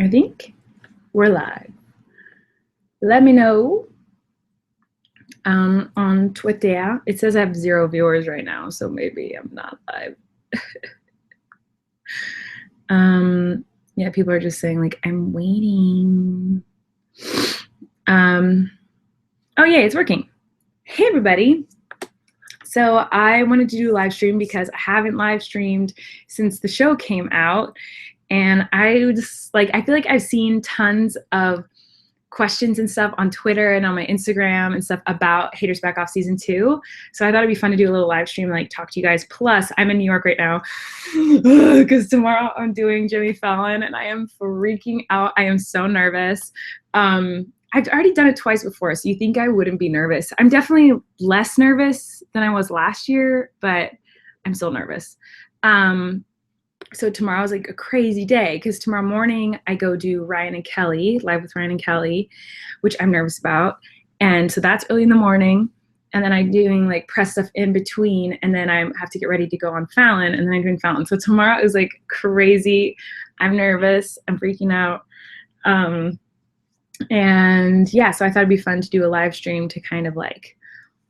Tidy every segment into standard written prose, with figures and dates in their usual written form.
I think we're live. Let me know on Twitter. It says I have 0 viewers right now, so maybe I'm not live. Yeah, people are just saying like, I'm waiting. Oh yeah, it's working. Hey everybody. So I wanted to do a live stream because I haven't live streamed since the show came out. And I just like, I feel like I've seen tons of questions and stuff on Twitter and on my Instagram and stuff about Haters Back Off season 2. So I thought it'd be fun to do a little live stream, like talk to you guys. Plus I'm in New York right now because tomorrow I'm doing Jimmy Fallon and I am freaking out. I am so nervous. I've already done it twice before, so you think I wouldn't be nervous. I'm definitely less nervous than I was last year, but I'm still nervous. So tomorrow is like a crazy day because tomorrow morning I go do Ryan and Kelly, Live with Ryan and Kelly, which I'm nervous about. And so that's early in the morning. And then I'm doing like press stuff in between. And then I have to get ready to go on Fallon. And then I'm doing Fallon. So tomorrow is like crazy. I'm nervous. I'm freaking out. And yeah, so I thought it'd be fun to do a live stream to kind of like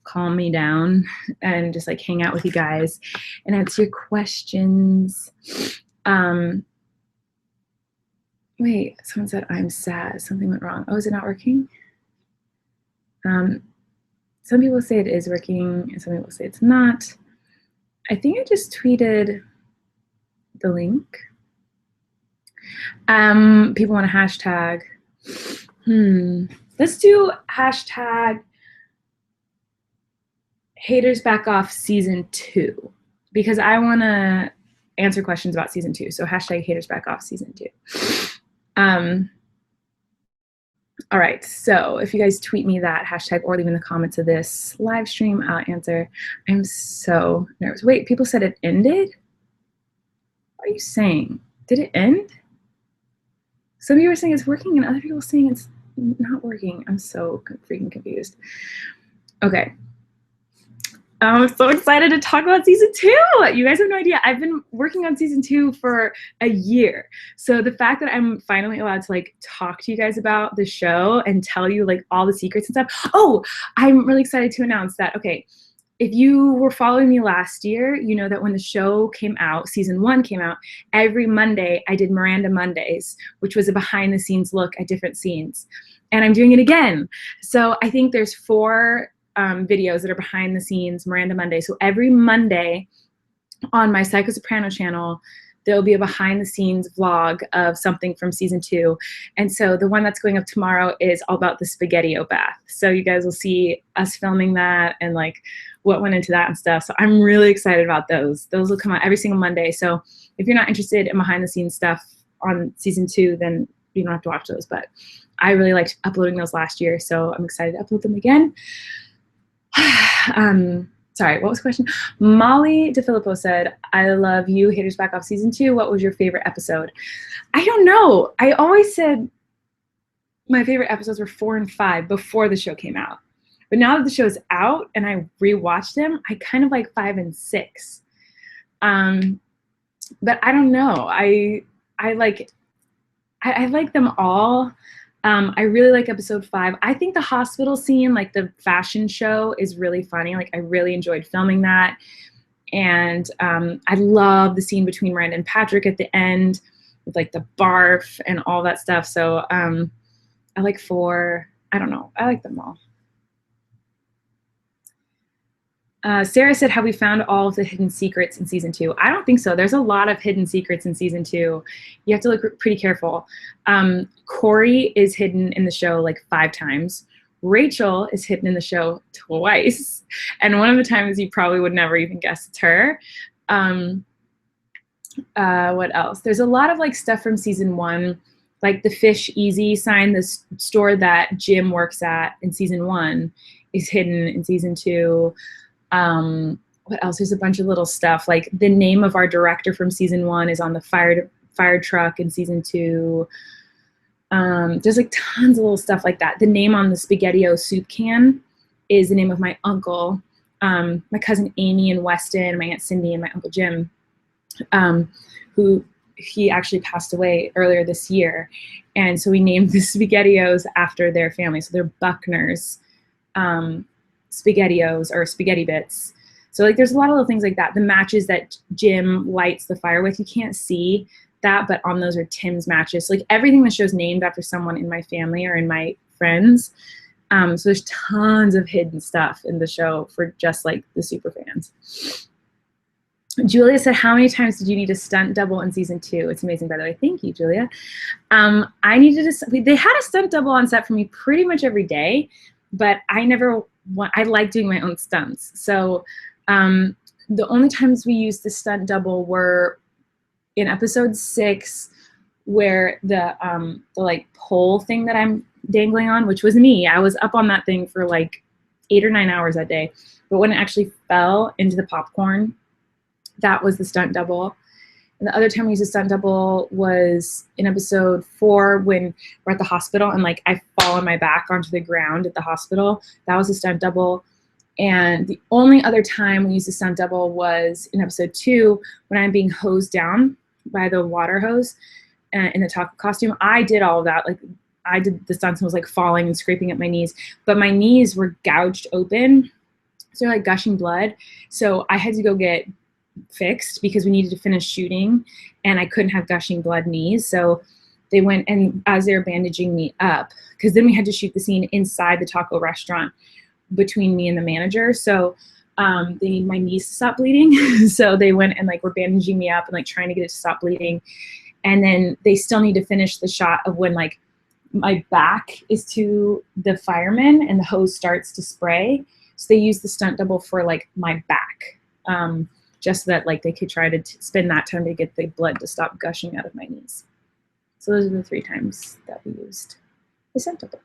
calm me down and just like hang out with you guys and answer your questions. Wait, someone said I'm sad. Something went wrong. Oh, is it not working? Some people say it is working and some people say it's not. I think I just tweeted the link. People want a hashtag. Let's do hashtag Haters Back Off season 2 because I want to answer questions about season 2. So hashtag Haters Back Off season 2. All right, so if you guys tweet me that hashtag or leave in the comments of this live stream, I'll answer. I'm so nervous. Wait, people said it ended? What are you saying? Did it end? Some of you are saying it's working and other people are saying it's not working. I'm so freaking confused. Okay. I'm so excited to talk about season 2. You guys have no idea. I've been working on season 2 for a year. So the fact that I'm finally allowed to like talk to you guys about the show and tell you like all the secrets and stuff. Oh, I'm really excited to announce that, okay, if you were following me last year, you know that when the show came out, season 1 came out, every Monday I did Miranda Mondays, which was a behind the scenes look at different scenes. And I'm doing it again. So I think there's 4 videos that are behind the scenes Miranda Monday. So every Monday on my Psycho Soprano channel, there'll be a behind the scenes vlog of something from season 2. And so the one that's going up tomorrow is all about the SpaghettiO bath. So you guys will see us filming that and like what went into that and stuff. So I'm really excited about those. Those will come out every single Monday. So if you're not interested in behind the scenes stuff on season 2, then you don't have to watch those. But I really liked uploading those last year. So I'm excited to upload them again. Sorry, what was the question? Molly DeFilippo said, I love you, Haters Back Off season 2. What was your favorite episode? I don't know. I always said my favorite episodes were 4 and 5 before the show came out. But now that the show's out and I rewatched them, I kind of like 5 and 6. But I don't know. I like them all. I really like episode 5. I think the hospital scene, like the fashion show, is really funny. Like I really enjoyed filming that. And I love the scene between Miranda and Patrick at the end with like the barf and all that stuff. So I like 4. I don't know. I like them all. Sarah said, have we found all of the hidden secrets in season 2? I don't think so. There's a lot of hidden secrets in season 2. You have to look pretty careful. Corey is hidden in the show like 5 times. Rachel is hidden in the show twice. And one of the times you probably would never even guess it's her. What else? There's a lot of like stuff from season 1, like the Fish Easy sign, the store that Jim works at in season 1 is hidden in season 2. What else? There's a bunch of little stuff. Like the name of our director from season 1 is on the fire truck in season 2. There's like tons of little stuff like that. The name on the SpaghettiO soup can is the name of my uncle, my cousin Amy in Weston, my Aunt Cindy, and my Uncle Jim, who he actually passed away earlier this year. And so we named the SpaghettiOs after their family. So they're Buckner's SpaghettiOs, or spaghetti bits. So like there's a lot of little things like that. The matches that Jim lights the fire with, you can't see that, but on those are Tim's matches. So like everything the show's named after someone in my family or in my friends. So there's tons of hidden stuff in the show for just like the super fans. Julia said, how many times did you need a stunt double in season 2? It's amazing, by the way. Thank you, Julia. I needed they had a stunt double on set for me pretty much every day, but I like doing my own stunts. So the only times we used the stunt double were in episode 6, where the like pole thing that I'm dangling on, which was me. I was up on that thing for like 8 or 9 hours that day. But when it actually fell into the popcorn, that was the stunt double. And the other time we used a stunt double was in episode 4 when we're at the hospital and like I fall on my back onto the ground at the hospital. That was a stunt double. And the only other time we used a stunt double was in episode 2 when I'm being hosed down by the water hose in the taco costume. I did all of that. Like I did the stunts and was like falling and scraping at my knees, but my knees were gouged open. So they're like gushing blood. So I had to go get fixed because we needed to finish shooting and I couldn't have gushing blood knees. So they went, and as they were bandaging me up, because then we had to shoot the scene inside the taco restaurant between me and the manager. So they need my knees to stop bleeding. So they went and like were bandaging me up and like trying to get it to stop bleeding. And then they still need to finish the shot of when like my back is to the fireman and the hose starts to spray. So they used the stunt double for like my back, just so that like they could try to spend that time to get the blood to stop gushing out of my knees. So those are the 3 times that we used the stunt double.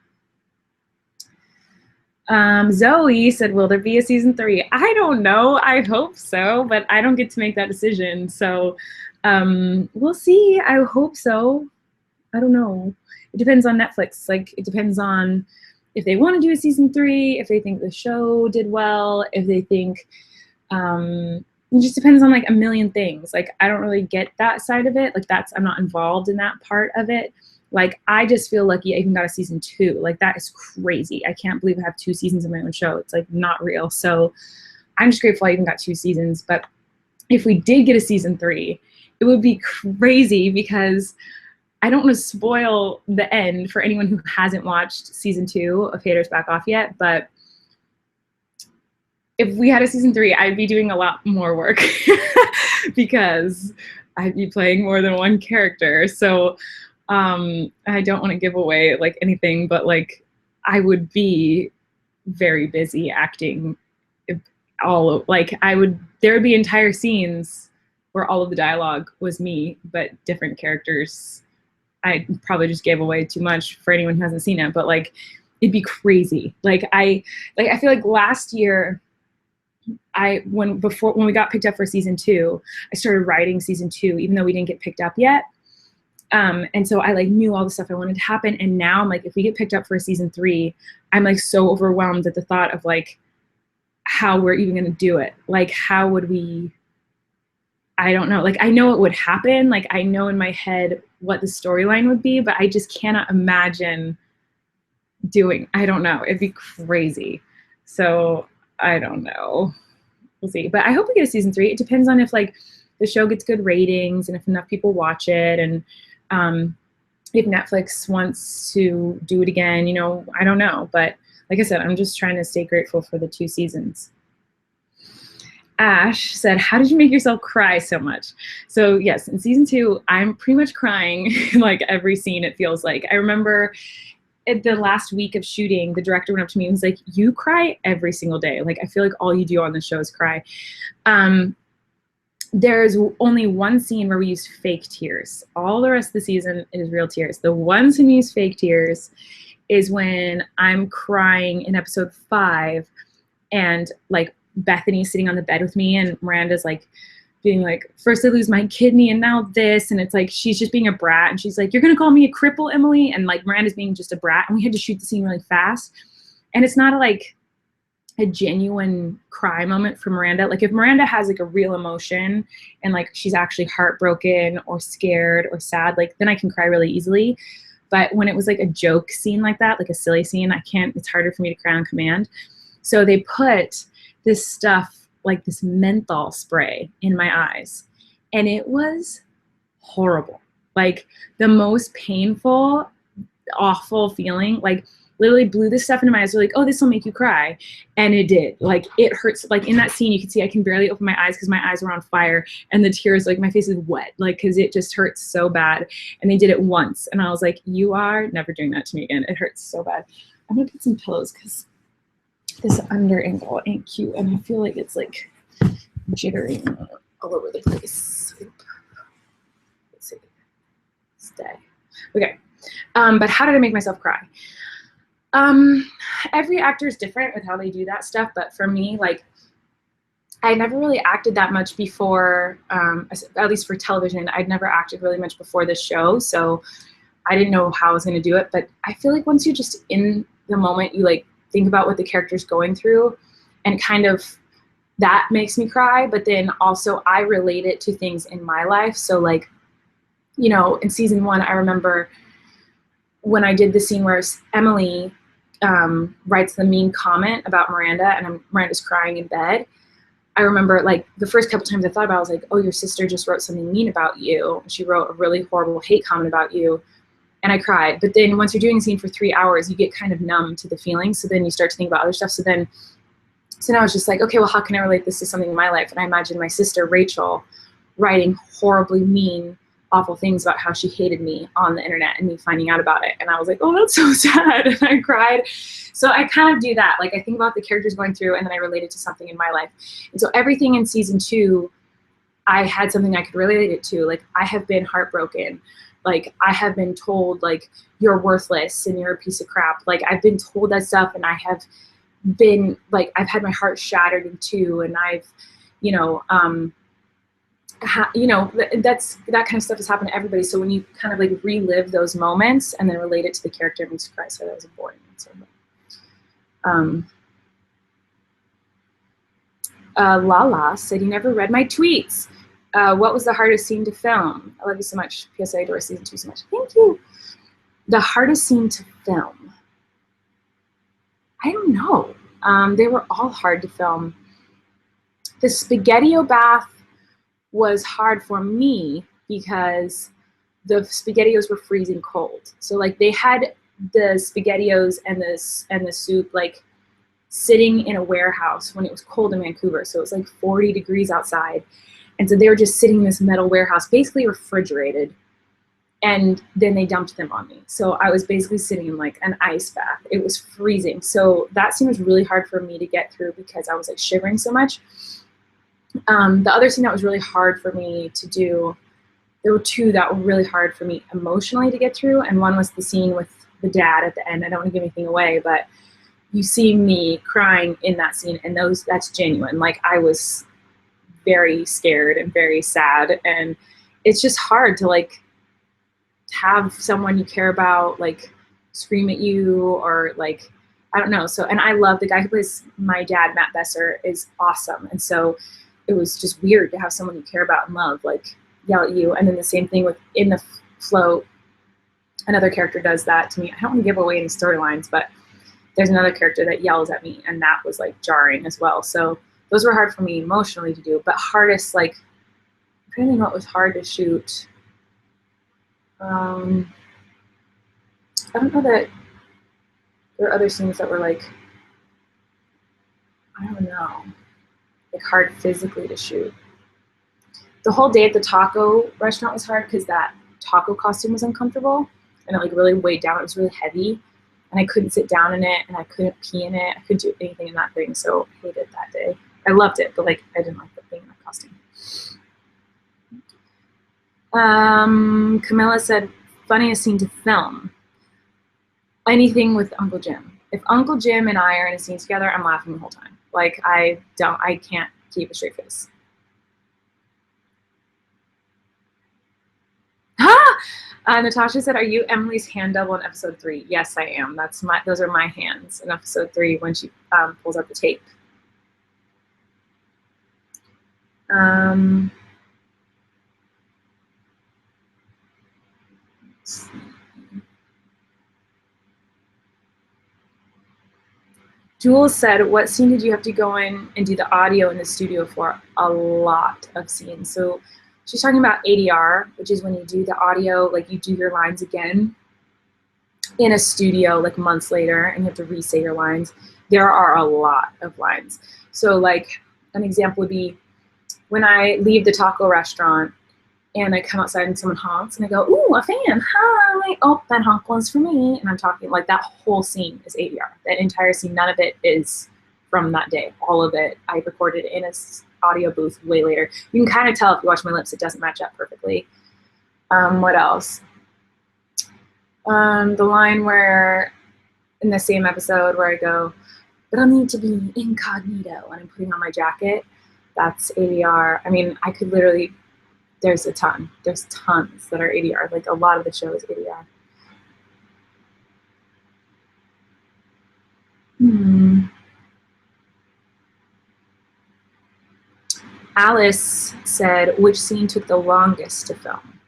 Zoe said, will there be a season 3? I don't know. I hope so, but I don't get to make that decision. So we'll see. I hope so. I don't know. It depends on Netflix. Like it depends on if they want to do a season 3, if they think the show did well, if they think, it just depends on like a million things. Like I don't really get that side of it. Like I'm not involved in that part of it. Like I just feel lucky I even got a season 2. Like that is crazy. I can't believe I have 2 seasons of my own show. It's like not real. So I'm just grateful I even got 2 seasons. But if we did get a season 3, it would be crazy because I don't want to spoil the end for anyone who hasn't watched season 2 of Haters Back Off yet. But if we had a season 3, I'd be doing a lot more work because I'd be playing more than one character. So I don't want to give away like anything, but like I would be very busy acting there would be entire scenes where all of the dialogue was me, but different characters. I probably just gave away too much for anyone who hasn't seen it, but like it'd be crazy. I feel like last year when we got picked up for season 2, I started writing season 2, even though we didn't get picked up yet. And so I like knew all the stuff I wanted to happen. And now I'm like, if we get picked up for a season 3, I'm like so overwhelmed at the thought of like how we're even going to do it. Like, how would we, I don't know. Like, I know it would happen. Like, I know in my head what the storyline would be, but I just cannot imagine I don't know. It'd be crazy. So I don't know. We'll see. But I hope we get a season 3. It depends on if like the show gets good ratings and if enough people watch it, and if Netflix wants to do it again, I don't know. But like I said, I'm just trying to stay grateful for the 2 seasons. Ash said, how did you make yourself cry so much? So yes, in season 2, I'm pretty much crying like every scene, it feels like. I remember at the last week of shooting, the director went up to me and was like, you cry every single day. Like, I feel like all you do on the show is cry. There's only one scene where we use fake tears. All the rest of the season is real tears. The one scene we use fake tears is when I'm crying in episode 5 and like Bethany's sitting on the bed with me and Miranda's like being like, first I lose my kidney and now this, and it's like she's just being a brat and she's like, you're gonna call me a cripple, Emily? And like Miranda's being just a brat, and we had to shoot the scene really fast. And it's not like a genuine cry moment for Miranda. Like if Miranda has like a real emotion and like she's actually heartbroken or scared or sad, like then I can cry really easily. But when it was like a joke scene like that, like a silly scene, it's harder for me to cry on command. So they put this stuff, like this menthol spray in my eyes, and it was horrible. Like the most painful, awful feeling. Like literally blew this stuff into my eyes. They're like, oh, this will make you cry. And it did. Like it hurts. Like in that scene, you can see I can barely open my eyes because my eyes were on fire and the tears, like my face is wet, like, cause it just hurts so bad. And they did it once. And I was like, you are never doing that to me again. It hurts so bad. I'm gonna put some pillows because this under angle ain't cute. And I feel like it's like jittering all over the place. Let's see. Stay. Okay. But how did I make myself cry? Every actor is different with how they do that stuff. But for me, like, I never really acted that much before, at least for television. I'd never acted really much before this show. So I didn't know how I was going to do it. But I feel like once you're just in the moment, you like think about what the character's going through, and kind of that makes me cry. But then also I relate it to things in my life. So like, you know, in season 1, I remember when I did the scene where Emily writes the mean comment about Miranda, and Miranda's crying in bed. I remember like the first couple times I thought about it, I was like, oh, your sister just wrote something mean about you. She wrote a really horrible hate comment about you. And I cried. But then once you're doing a scene for 3 hours, you get kind of numb to the feelings. So then you start to think about other stuff. So now I was just like, okay, well, how can I relate this to something in my life? And I imagined my sister, Rachel, writing horribly mean, awful things about how she hated me on the internet and me finding out about it. And I was like, oh, that's so sad. And I cried. So I kind of do that. Like I think about the characters going through, and then I relate it to something in my life. And so everything in season 2, I had something I could relate it to. Like I have been heartbroken. Like I have been told like you're worthless and you're a piece of crap. Like I've been told that stuff, and I have been like, I've had my heart shattered in 2, and I've, you know, that kind of stuff has happened to everybody. So when you kind of like relive those moments and then relate it to the character, it makes you cry. So that was a boring answer. Lala said, you never read my tweets. What was the hardest scene to film? I love you so much. P.S. I adore season 2 so much. Thank you. The hardest scene to film. I don't know. They were all hard to film. The Spaghetti-O bath was hard for me because the SpaghettiOs were freezing cold. So like they had the SpaghettiOs and the soup like sitting in a warehouse when it was cold in Vancouver. So it was like 40 degrees outside. And so they were just sitting in this metal warehouse, basically refrigerated. And then they dumped them on me. So I was basically sitting in like an ice bath. It was freezing. So that scene was really hard for me to get through because I was like shivering so much. The other scene that was really hard for me to do, there were 2 that were really hard for me emotionally to get through. And one was the scene with the dad at the end. I don't want to give anything away, but you see me crying in that scene, and that's genuine. Like I was very scared and very sad, and it's just hard to like have someone you care about like scream at you or like, I don't know. So, and I love the guy who plays my dad, Matt Besser, is awesome. And so it was just weird to have someone you care about and love like yell at you. And then the same thing with in the float, another character does that to me. I don't want to give away any storylines, but there's another character that yells at me, and that was like jarring as well. So those were hard for me emotionally to do, but hardest, like, I'm trying to think what was hard to shoot. I don't know that there were other scenes that were like, I don't know, like hard physically to shoot. The whole day at the taco restaurant was hard because that taco costume was uncomfortable and it like really weighed down. It was really heavy and I couldn't sit down in it and I couldn't pee in it. I couldn't do anything in that thing, so I hated that day. I loved it, but like I didn't like the thing in that costume. Camilla said, funniest scene to film. Anything with Uncle Jim. If Uncle Jim and I are in a scene together, I'm laughing the whole time. Like I can't keep a straight face. Natasha said, "Are you Emily's hand double in episode 3?" Yes, I am. Those are my hands in episode 3 when she pulls out the tape. Jules said, "What scene did you have to go in and do the audio in the studio for?" A lot of scenes. So she's talking about ADR, which is when you do the audio, like you do your lines again in a studio like months later and you have to re-say your lines. There are a lot of lines. So like an example would be when I leave the taco restaurant and I come outside and someone honks and I go, "Ooh, a fan, hi." Oh, that honk was for me. And I'm talking like that whole scene is ADR. That entire scene, none of it is from that day. All of it I recorded in a audio booth way later. You can kind of tell if you watch my lips, it doesn't match up perfectly. What else? The line where in the same episode where I go, "But I'll need to be incognito," and I'm putting on my jacket, that's ADR. I mean, I could literally, there's tons that are ADR. Like a lot of the show is ADR. Alice said, "Which scene took the longest to film?"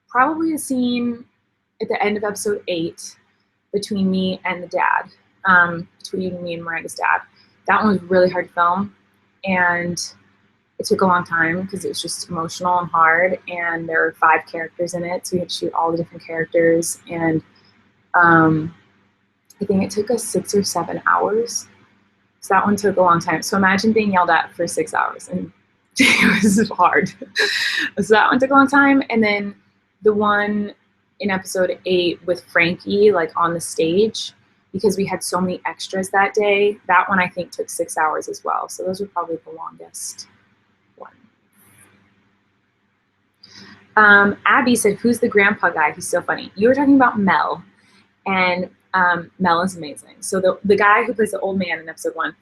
Probably a scene at the end of episode 8 between me and the dad, between me and Miranda's dad. That one was really hard to film, and it took a long time because it was just emotional and hard, and there were 5 characters in it, so we had to shoot all the different characters, and I think it took us 6 or 7 hours. So that one took a long time. So imagine being yelled at for 6 hours, and it was hard. So that one took a long time, and then the one in episode 8 with Frankie, like on the stage, because we had so many extras that day, that one I think took 6 hours as well. So those were probably the longest one. Abby said, "Who's the grandpa guy? He's so funny." You were talking about Mel, and Mel is amazing. So the guy who plays the old man in episode 1,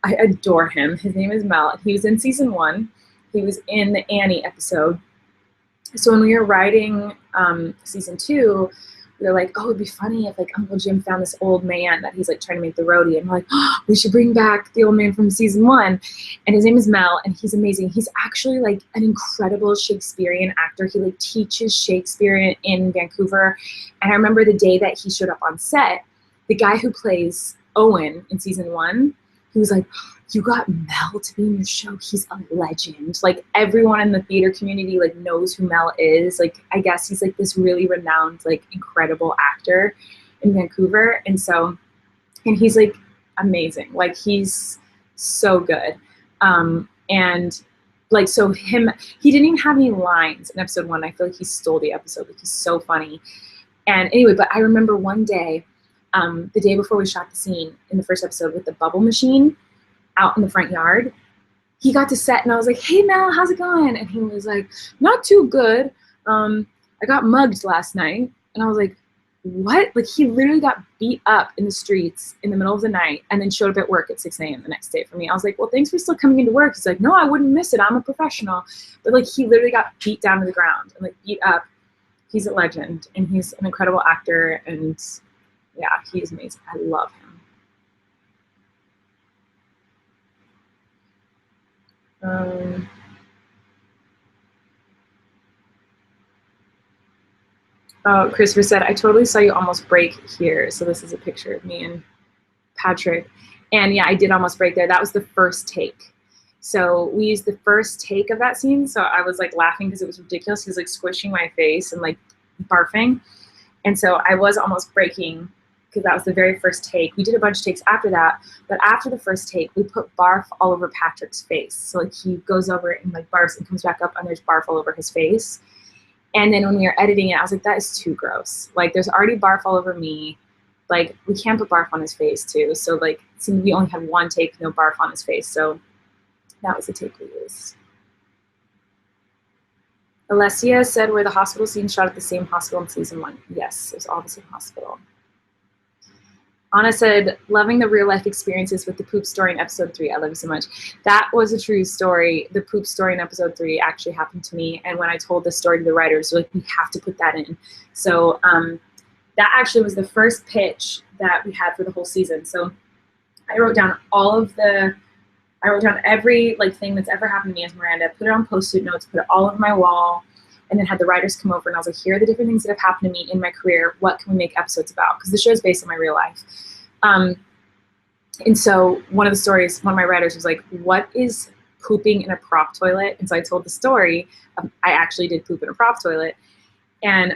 I adore him. His name is Mel. He was in season 1. He was in the Annie episode. So when we were writing season 2, we were like, "Oh, it'd be funny if like Uncle Jim found this old man that he's like trying to make the roadie." And we're like, "Oh, we should bring back the old man from season 1." And his name is Mel, and he's amazing. He's actually like an incredible Shakespearean actor. He like teaches Shakespeare in Vancouver. And I remember the day that he showed up on set, the guy who plays Owen in season 1, he was like, "You got Mel to be in your show? He's a legend." Like everyone in the theater community like knows who Mel is. Like I guess he's like this really renowned, like incredible actor in Vancouver. And he's like amazing. Like he's so good. And like, so he didn't even have any lines in episode 1. I feel like he stole the episode. Like he's so funny. And anyway, but I remember one day, the day before we shot the scene in the first episode with the bubble machine out in the front yard, he got to set and I was like, "Hey Mel, how's it going?" And he was like, "Not too good. I got mugged last night." And I was like, "What?" Like he literally got beat up in the streets in the middle of the night and then showed up at work at 6 a.m. the next day for me. I was like, "Well, thanks for still coming into work." He's like, "No, I wouldn't miss it. I'm a professional." But like he literally got beat down to the ground and like beat up. He's a legend and he's an incredible actor, and yeah, he's amazing. I love him. Oh, Christopher said, "I totally saw you almost break here." So this is a picture of me and Patrick. And yeah, I did almost break there. That was the first take. So we used the first take of that scene. So I was like laughing because it was ridiculous. He was like squishing my face and like barfing. And so I was almost breaking because that was the very first take. We did a bunch of takes after that, but after the first take, we put barf all over Patrick's face. So like he goes over and like barfs and comes back up and there's barf all over his face. And then when we were editing it, I was like, that is too gross. Like there's already barf all over me. Like we can't put barf on his face too. So like since we only had one take, no barf on his face. So that was the take we used. Alessia said, "Were the hospital scenes shot at the same hospital in season 1? Yes, it was all the same hospital. Anna said, loving the real life experiences with the poop story in episode 3. I love you so much. That was a true story. The poop story in episode 3 actually happened to me. And when I told the story to the writers, they're like, we have to put that in. So that actually was the first pitch that we had for the whole season. So I wrote down every thing that's ever happened to me as Miranda, put it on Post-it notes, put it all over my wall, and then had the writers come over and I was like, here are the different things that have happened to me in my career. What can we make episodes about? Because the show is based on my real life. And so one of my writers was like, what is pooping in a prop toilet? And so I told the story of, I actually did poop in a prop toilet. And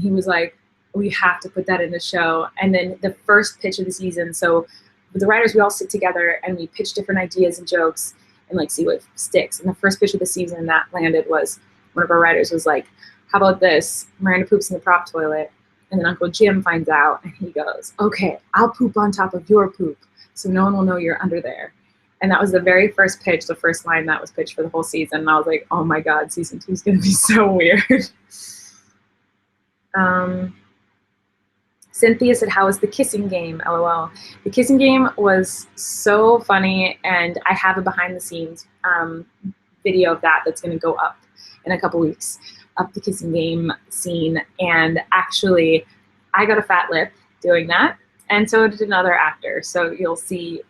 he was like, we have to put that in the show. And then the first pitch of the season, so with the writers, we all sit together and we pitch different ideas and jokes and see what sticks. And the first pitch of the season that landed was, one of our writers was like, how about this? Miranda poops in the prop toilet. And then Uncle Jim finds out and he goes, okay, I'll poop on top of your poop so no one will know you're under there. And that was the very first pitch, the first line that was pitched for the whole season. And I was like, oh my God, season 2 is going to be so weird. Cynthia said, how was the kissing game? LOL. The kissing game was so funny, and I have a behind the scenes video of that that's going to go up in a couple weeks, up the kissing game scene. And actually, I got a fat lip doing that, and so did another actor. So you'll see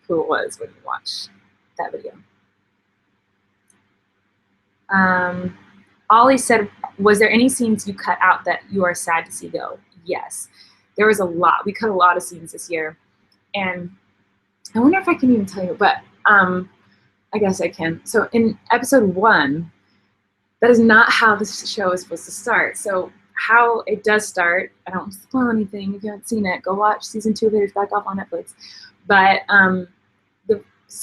who it was when you watch that video. Ollie said, was there any scenes you cut out that you are sad to see go? Yes. There was a lot. We cut a lot of scenes this year. And I wonder if I can even tell you, but I guess I can. So in episode 1, that is not how this show is supposed to start. So how it does start, I don't want to spoil anything. If you haven't seen it, go watch season 2 later, back off on Netflix. But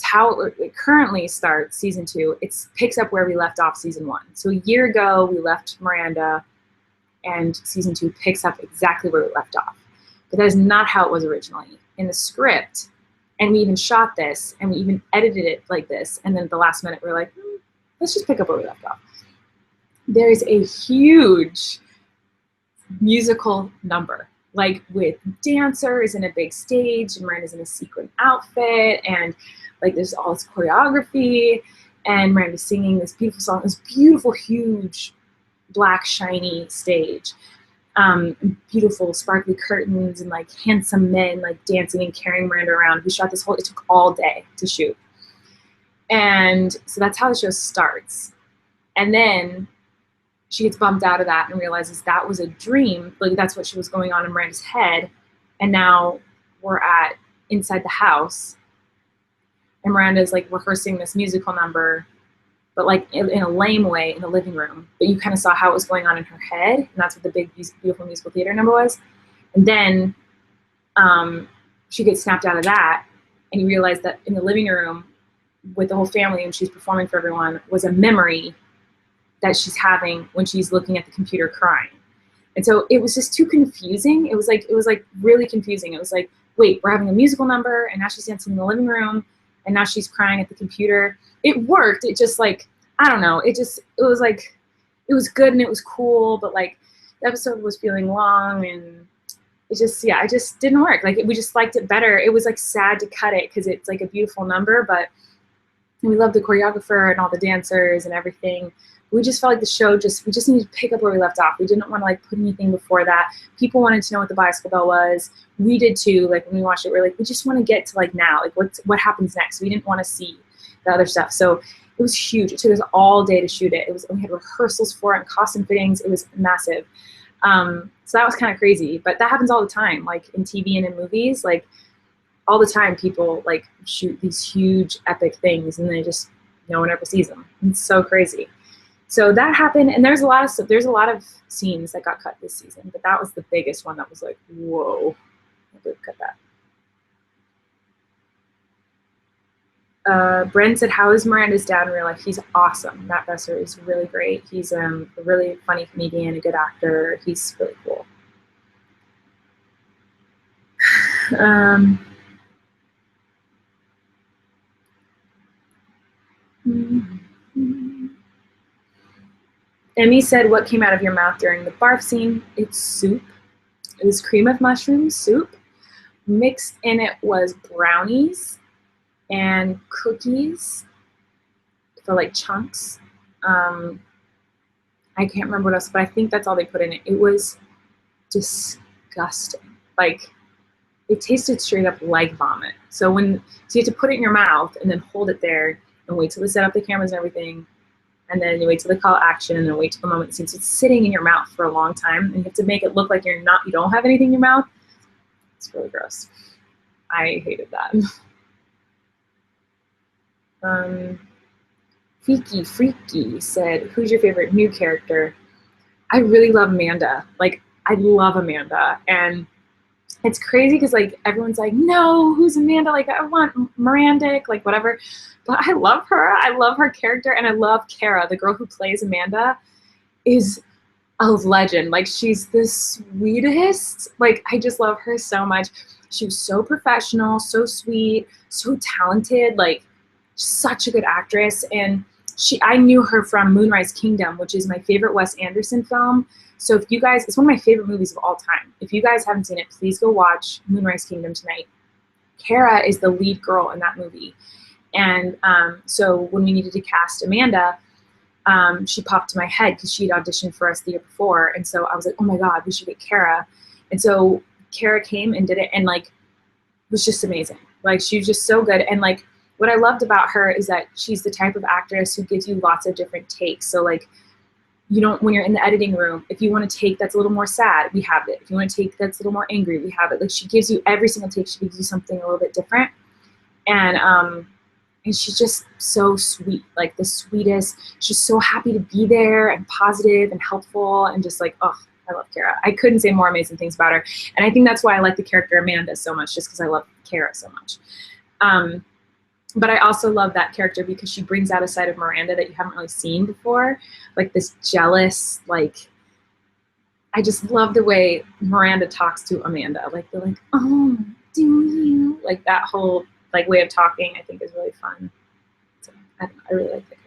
how it currently starts, season 2, it picks up where we left off season 1. So a year ago, we left Miranda, and season 2 picks up exactly where we left off. But that is not how it was originally. In the script, and we even shot this, and we even edited it like this, and then at the last minute, we're like, let's just pick up where we left off. There is a huge musical number, with dancers and a big stage, and Miranda's in a sequin outfit, and there's all this choreography, and Miranda's singing this beautiful song, this beautiful, huge, black, shiny stage. Beautiful sparkly curtains and handsome men dancing and carrying Miranda around. We shot this it took all day to shoot. And so that's how the show starts. And then she gets bumped out of that and realizes that was a dream. That's what was going on in Miranda's head. And now we're inside the house, and Miranda's rehearsing this musical number, but in a lame way in the living room. But you kind of saw how it was going on in her head, and that's what the big, beautiful musical theater number was. And then she gets snapped out of that, and you realize that in the living room with the whole family, and she's performing for everyone, was a memory that she's having when she's looking at the computer crying. And so it was just too confusing. It was really confusing. It was wait, we're having a musical number, and now she's dancing in the living room, and now she's crying at the computer. It worked. It just I don't know. It was good and it was cool, but the episode was feeling long, and it just didn't work. We just liked it better. It was sad to cut it because it's a beautiful number, but we loved the choreographer and all the dancers and everything. We just felt the show we just needed to pick up where we left off. We didn't want to put anything before that. People wanted to know what the bicycle bell was. We did too. When we watched it, we were we just want to get to now. What happens next? We didn't want to see the other stuff. So it was huge. It took us all day to shoot it. We had rehearsals for it and costume fittings. It was massive. So that was kind of crazy, but that happens all the time, in TV and in movies, all the time people shoot these huge epic things, and they just, no one ever sees them. It's so crazy. So that happened, and there's a lot of scenes that got cut this season, but that was the biggest one that was whoa, I did cut that. Brent said, how is Miranda's dad in real life? He's awesome. Matt Besser is really great. He's a really funny comedian, a good actor. He's really cool. Emmy said, what came out of your mouth during the barf scene? It's soup. It was cream of mushroom soup mixed in it was brownies and cookies for like chunks. I can't remember what else, but I think that's all they put in it. It was disgusting. Like, it tasted straight up like vomit. So you have to put it in your mouth and then hold it there and wait till they set up the cameras and everything. And then you wait till they call action and then wait till the moment it seems it's sitting in your mouth for a long time. And you have to make it look like you don't have anything in your mouth. It's really gross. I hated that. Freaky said, who's your favorite new character? I really love Amanda. Like, I love Amanda. And it's crazy because, like, everyone's like, no, who's Amanda? Like, I want Miranda, like, whatever. But I love her. I love her character. And I love Kara, the girl who plays Amanda, is a legend. Like, she's the sweetest. Like, I just love her so much. She was so professional, so sweet, so talented, like, such a good actress. And I knew her from Moonrise Kingdom, which is my favorite Wes Anderson film. So if you guys, it's one of my favorite movies of all time. If you guys haven't seen it, please go watch Moonrise Kingdom tonight. Kara is the lead girl in that movie. And so when we needed to cast Amanda, she popped to my head because she had auditioned for us the year before. And so I was like, oh my God, we should get Kara. And so Kara came and did it, and like, it was just amazing. Like, she was just so good. And like, what I loved about her is that she's the type of actress who gives you lots of different takes. So like, when you're in the editing room, if you want to take that's a little more sad, we have it. If you want to take that's a little more angry, we have it. Like, she gives you every single take. She gives you something a little bit different. And she's just so sweet, like the sweetest. She's so happy to be there and positive and helpful and just like, oh, I love Kara. I couldn't say more amazing things about her. And I think that's why I like the character Amanda so much, just because I love Kara so much. But I also love that character because she brings out a side of Miranda that you haven't really seen before. Like this jealous, like, I just love the way Miranda talks to Amanda. Like, they're like, oh, do you? Like, that whole like way of talking, I think, is really fun. So I really like that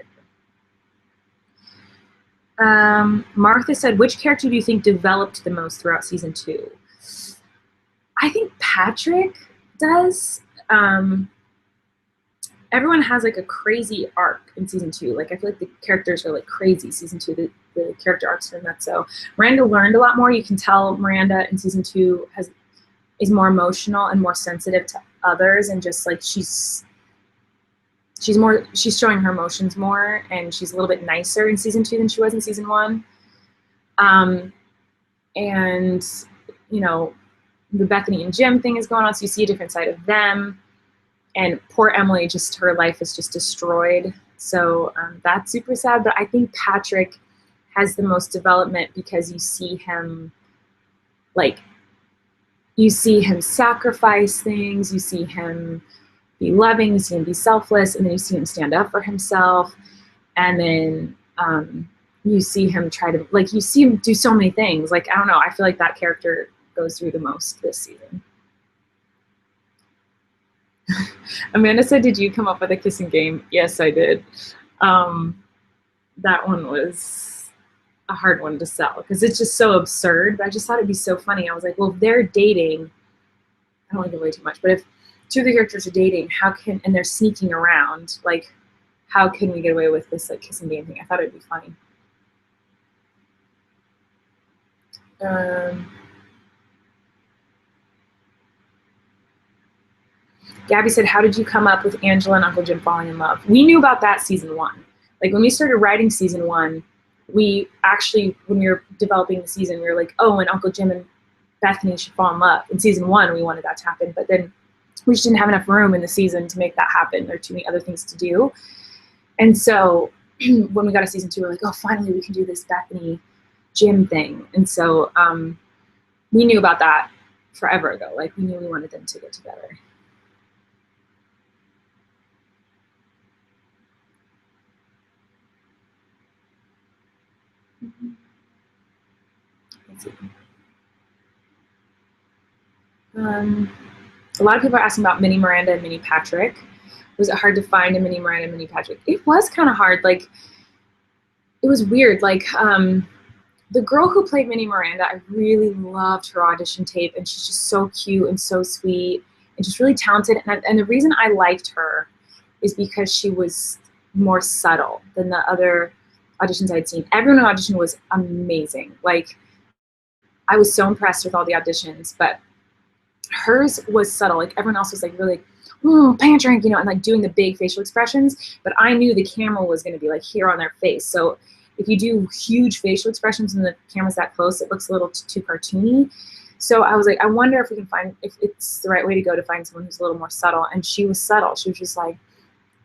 character. Martha said, which character do you think developed the most throughout season 2? I think Patrick does. Everyone has like a crazy arc in season 2. Like, I feel like the characters are like crazy season 2. The character arcs are nuts. So Miranda learned a lot more. You can tell Miranda in season 2 is more emotional and more sensitive to others, and just like she's showing her emotions more, and she's a little bit nicer in season 2 than she was in season 1. And you know, the Bethany and Jim thing is going on, so you see a different side of them. And poor Emily, just her life is just destroyed. So that's super sad. But I think Patrick has the most development because you see him, like, you see him sacrifice things. You see him be loving. You see him be selfless. And then you see him stand up for himself. And then you see him try to, like, you see him do so many things. Like, I don't know. I feel like that character goes through the most this season. Amanda said, did you come up with a kissing game? Yes, I did. That one was a hard one to sell because it's just so absurd, but I just thought it'd be so funny. I was like, well, if they're dating, I don't want to give away too much, but if two of the characters are dating, and they're sneaking around, like, how can we get away with this, like, kissing game thing? I thought it'd be funny. Gabby said, how did you come up with Angela and Uncle Jim falling in love? We knew about that season 1. Like, when we started writing season 1, we actually, when we were developing the season, we were like, oh, and Uncle Jim and Bethany should fall in love. In season 1, we wanted that to happen, but then we just didn't have enough room in the season to make that happen. There are too many other things to do. And so when we got to season 2, we're like, oh, finally we can do this Bethany Jim thing. And so we knew about that forever ago. Like, we knew we wanted them to get together. Let's see. A lot of people are asking about Mini Miranda and Mini Patrick. Was it hard to find a Mini Miranda and Mini Patrick? It was kind of hard. Like, it was weird. Like, the girl who played Minnie Miranda, I really loved her audition tape, and she's just so cute and so sweet and just really talented. And the reason I liked her is because she was more subtle than the other auditions I'd seen. Everyone who auditioned was amazing. Like, I was so impressed with all the auditions, but hers was subtle. Like, everyone else was like really, pant drink, you know, and like doing the big facial expressions, but I knew the camera was going to be like here on their face. So if you do huge facial expressions and the camera's that close, it looks a little too cartoony. So I was like, I wonder if we can find, if it's the right way to go to find someone who's a little more subtle. And she was subtle. She was just like,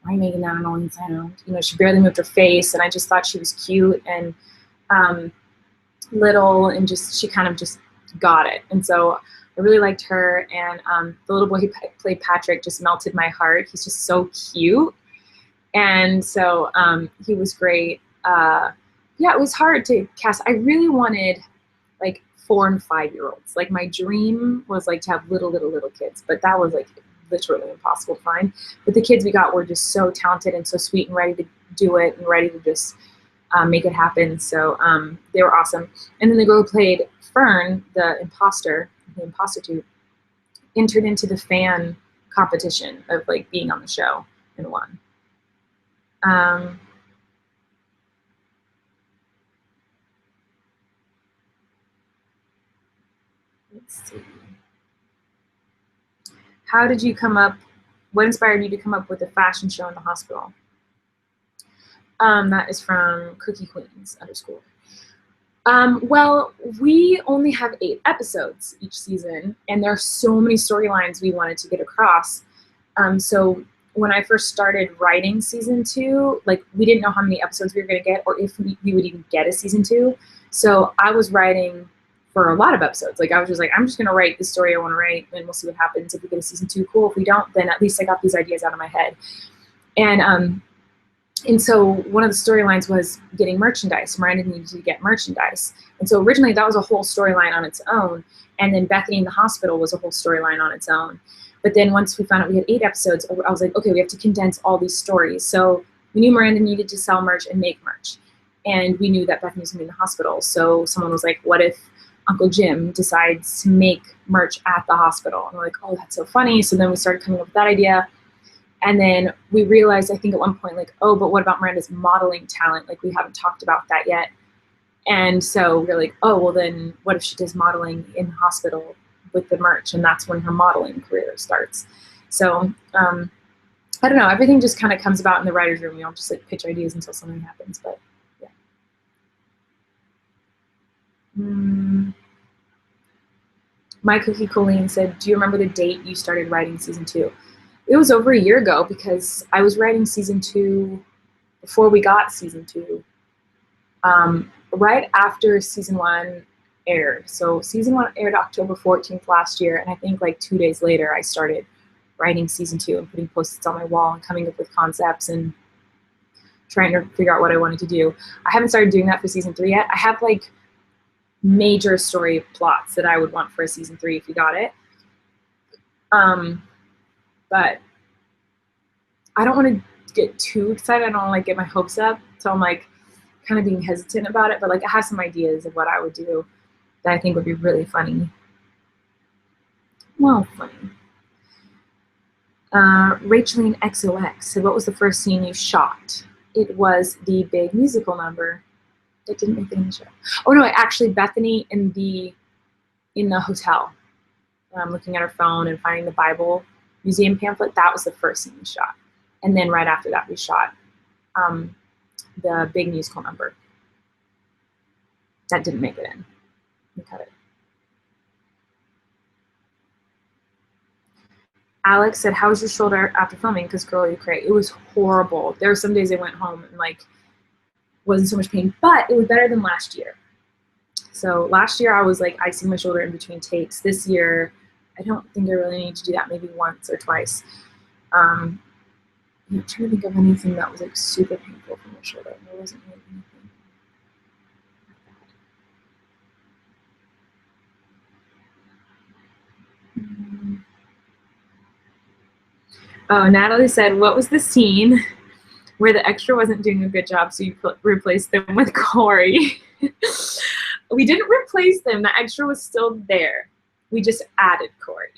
why are you making that annoying sound? You know, she barely moved her face, and I just thought she was cute and little, and just, she kind of just got it. And so I really liked her, and the little boy who played Patrick just melted my heart. He's just so cute, and so he was great. Yeah, it was hard to cast. I really wanted like 4 and 5-year-olds. Like, my dream was like to have little kids, but that was like literally impossible to find. But the kids we got were just so talented and so sweet and ready to do it and ready to just make it happen. So they were awesome. And then the girl who played Fern, the imposter tube, entered into the fan competition of like being on the show and won. Let's see. How did you come up, what inspired you to come up with a fashion show in the hospital? That is from Cookie Queens _. Well, we only have 8 episodes each season, and there are so many storylines we wanted to get across. So when I first started writing season 2, like, we didn't know how many episodes we were going to get or if we would even get a season 2. So I was writing for a lot of episodes. Like, I was just like, I'm just going to write the story I want to write, and we'll see what happens. If we get a season 2, cool. If we don't, then at least I got these ideas out of my head. And so one of the storylines was getting merchandise. Miranda needed to get merchandise. And so originally that was a whole storyline on its own. And then Bethany in the hospital was a whole storyline on its own. But then once we found out we had 8 episodes, I was like, okay, we have to condense all these stories. So we knew Miranda needed to sell merch and make merch. And we knew that Bethany was going to be in the hospital. So someone was like, what if Uncle Jim decides to make merch at the hospital? And we're like, oh, that's so funny. So then we started coming up with that idea. And then we realized, I think at one point, like, oh, but what about Miranda's modeling talent? Like, we haven't talked about that yet. And so we're like, oh, well then what if she does modeling in the hospital with the merch? And that's when her modeling career starts. So I don't know, everything just kind of comes about in the writer's room. We don't just like pitch ideas until something happens, but yeah. My Cookie Colleen said, do you remember the date you started writing season 2? It was over a year ago, because I was writing season 2 before we got season 2, right after season 1 aired. So season 1 aired October 14th last year, and I think like 2 days later I started writing season 2 and putting post-its on my wall and coming up with concepts and trying to figure out what I wanted to do. I haven't started doing that for season 3 yet. I have like major story plots that I would want for a season 3 if you got it. But I don't want to get too excited. I don't want to like get my hopes up. So I'm like kind of being hesitant about it. But like, I have some ideas of what I would do that I think would be really funny. Well, funny. Racheline XOX said, what was the first scene you shot? It was the big musical number that didn't make it in the show. Oh no, actually Bethany in the hotel, looking at her phone and finding the Bible museum pamphlet. That was the first scene we shot. And then right after that we shot the big musical number. That didn't make it in. We cut it. Alex said, how was your shoulder after filming? Because girl, you cray. It was horrible. There were some days I went home and like wasn't so much pain, but it was better than last year. So last year I was like icing my shoulder in between takes. This year, I don't think I really need to do that, maybe once or twice. I'm trying to think of anything that was like super painful for my shoulder. There wasn't really anything like that. Oh, Natalie said, what was the scene where the extra wasn't doing a good job, so you replaced them with Corey? We didn't replace them. The extra was still there. We just added Corey.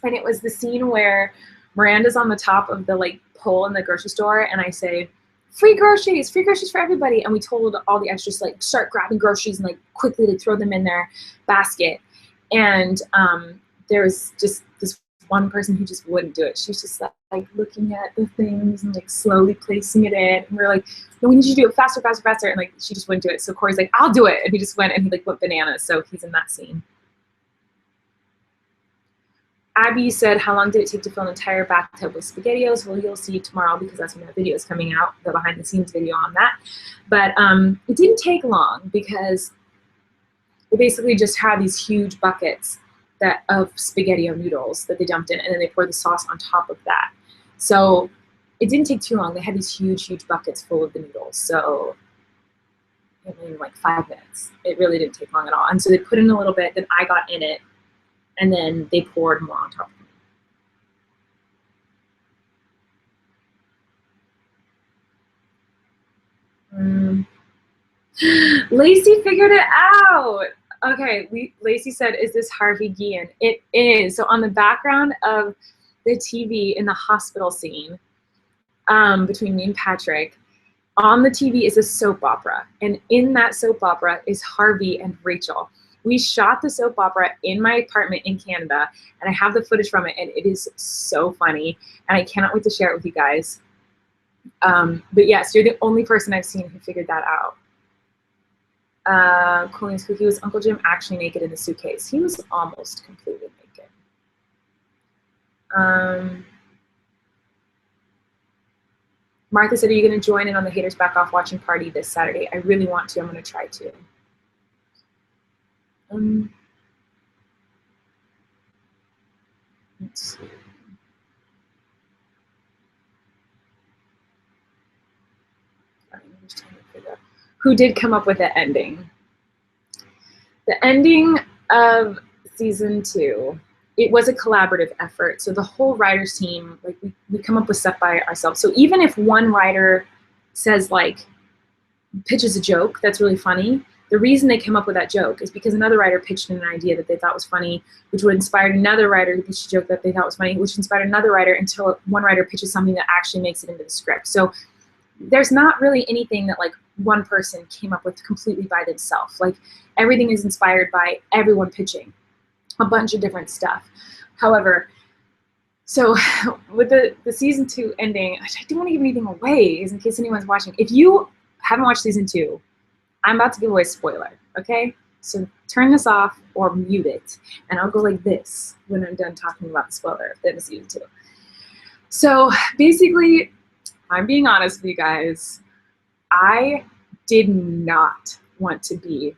And it was the scene where Miranda's on the top of the like pole in the grocery store, and I say, free groceries for everybody. And we told all the extras to like start grabbing groceries and like quickly to throw them in their basket. And there was just this one person who just wouldn't do it. She was just like looking at the things and like slowly placing it in. And we were like, no, we need you to do it faster, faster, faster. And like she just wouldn't do it. So Corey's like, I'll do it. And he just went and he like went bananas. So he's in that scene. Abby said, how long did it take to fill an entire bathtub with SpaghettiOs? Well, you'll see tomorrow because that's when that video is coming out, the behind the scenes video on that. But it didn't take long because they basically just had these huge buckets of SpaghettiO noodles that they dumped in, and then they poured the sauce on top of that. So it didn't take too long. They had these huge, huge buckets full of the noodles. So in like 5 minutes. It really didn't take long at all. And so they put in a little bit, then I got in it, and then they poured more on top of me. Lacey figured it out. Okay, Lacey said, is this Harvey Guillen? It is. So on the background of the TV in the hospital scene between me and Patrick, on the TV is a soap opera. And in that soap opera is Harvey and Rachel. We shot the soap opera in my apartment in Canada, and I have the footage from it, and it is so funny. And I cannot wait to share it with you guys. But yes, you're the only person I've seen who figured that out. Colleen's cookie, was Uncle Jim actually naked in the suitcase? He was almost completely naked. Martha said, are you going to join in on the Haters Back Off watching party this Saturday? I really want to. I'm going to try to. Let's see. I'm just trying to figure out who did come up with the ending. The ending of season 2, it was a collaborative effort. So the whole writers team, like we come up with stuff by ourselves. So even if one writer says like, pitches a joke that's really funny, the reason they came up with that joke is because another writer pitched in an idea that they thought was funny, which would inspire another writer to pitch a joke that they thought was funny, which inspired another writer until one writer pitches something that actually makes it into the script. So there's not really anything that like one person came up with completely by themselves. Like everything is inspired by everyone pitching a bunch of different stuff. However, so with the season 2 ending, I don't want to give anything away in case anyone's watching. If you haven't watched season 2, I'm about to give away a spoiler, okay? So turn this off or mute it, and I'll go like this when I'm done talking about the spoiler of the end of season 2. So basically, I'm being honest with you guys, I did not want to be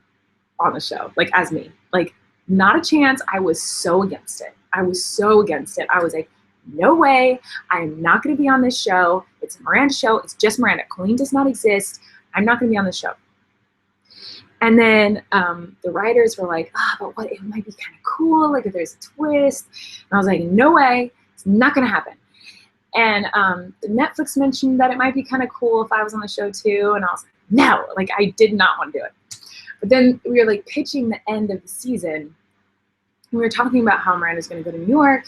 on the show, like as me. Like, not a chance. I was so against it. I was so against it. I was like, no way. I'm not going to be on this show. It's a Miranda show. It's just Miranda. Colleen does not exist. I'm not going to be on this show. And then the writers were like, but what, it might be kind of cool, like if there's a twist. And I was like, no way, it's not gonna happen. And Netflix mentioned that it might be kind of cool if I was on the show too. And I was like, no, like I did not want to do it. But then we were like pitching the end of the season. And we were talking about how Miranda's gonna go to New York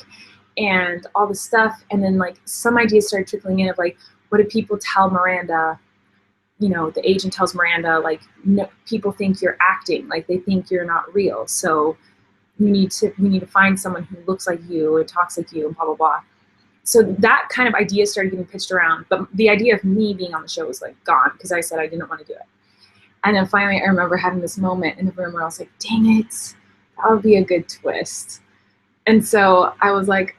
and all this stuff. And then like some ideas started trickling in of like, what do people tell Miranda? You know, the agent tells Miranda, like, no, people think you're acting, like they think you're not real. So you need to find someone who looks like you and talks like you and blah, blah, blah. So that kind of idea started getting pitched around. But the idea of me being on the show was like gone because I said I didn't want to do it. And then finally I remember having this moment in the room where I was like, dang it, that would be a good twist. And so I was like,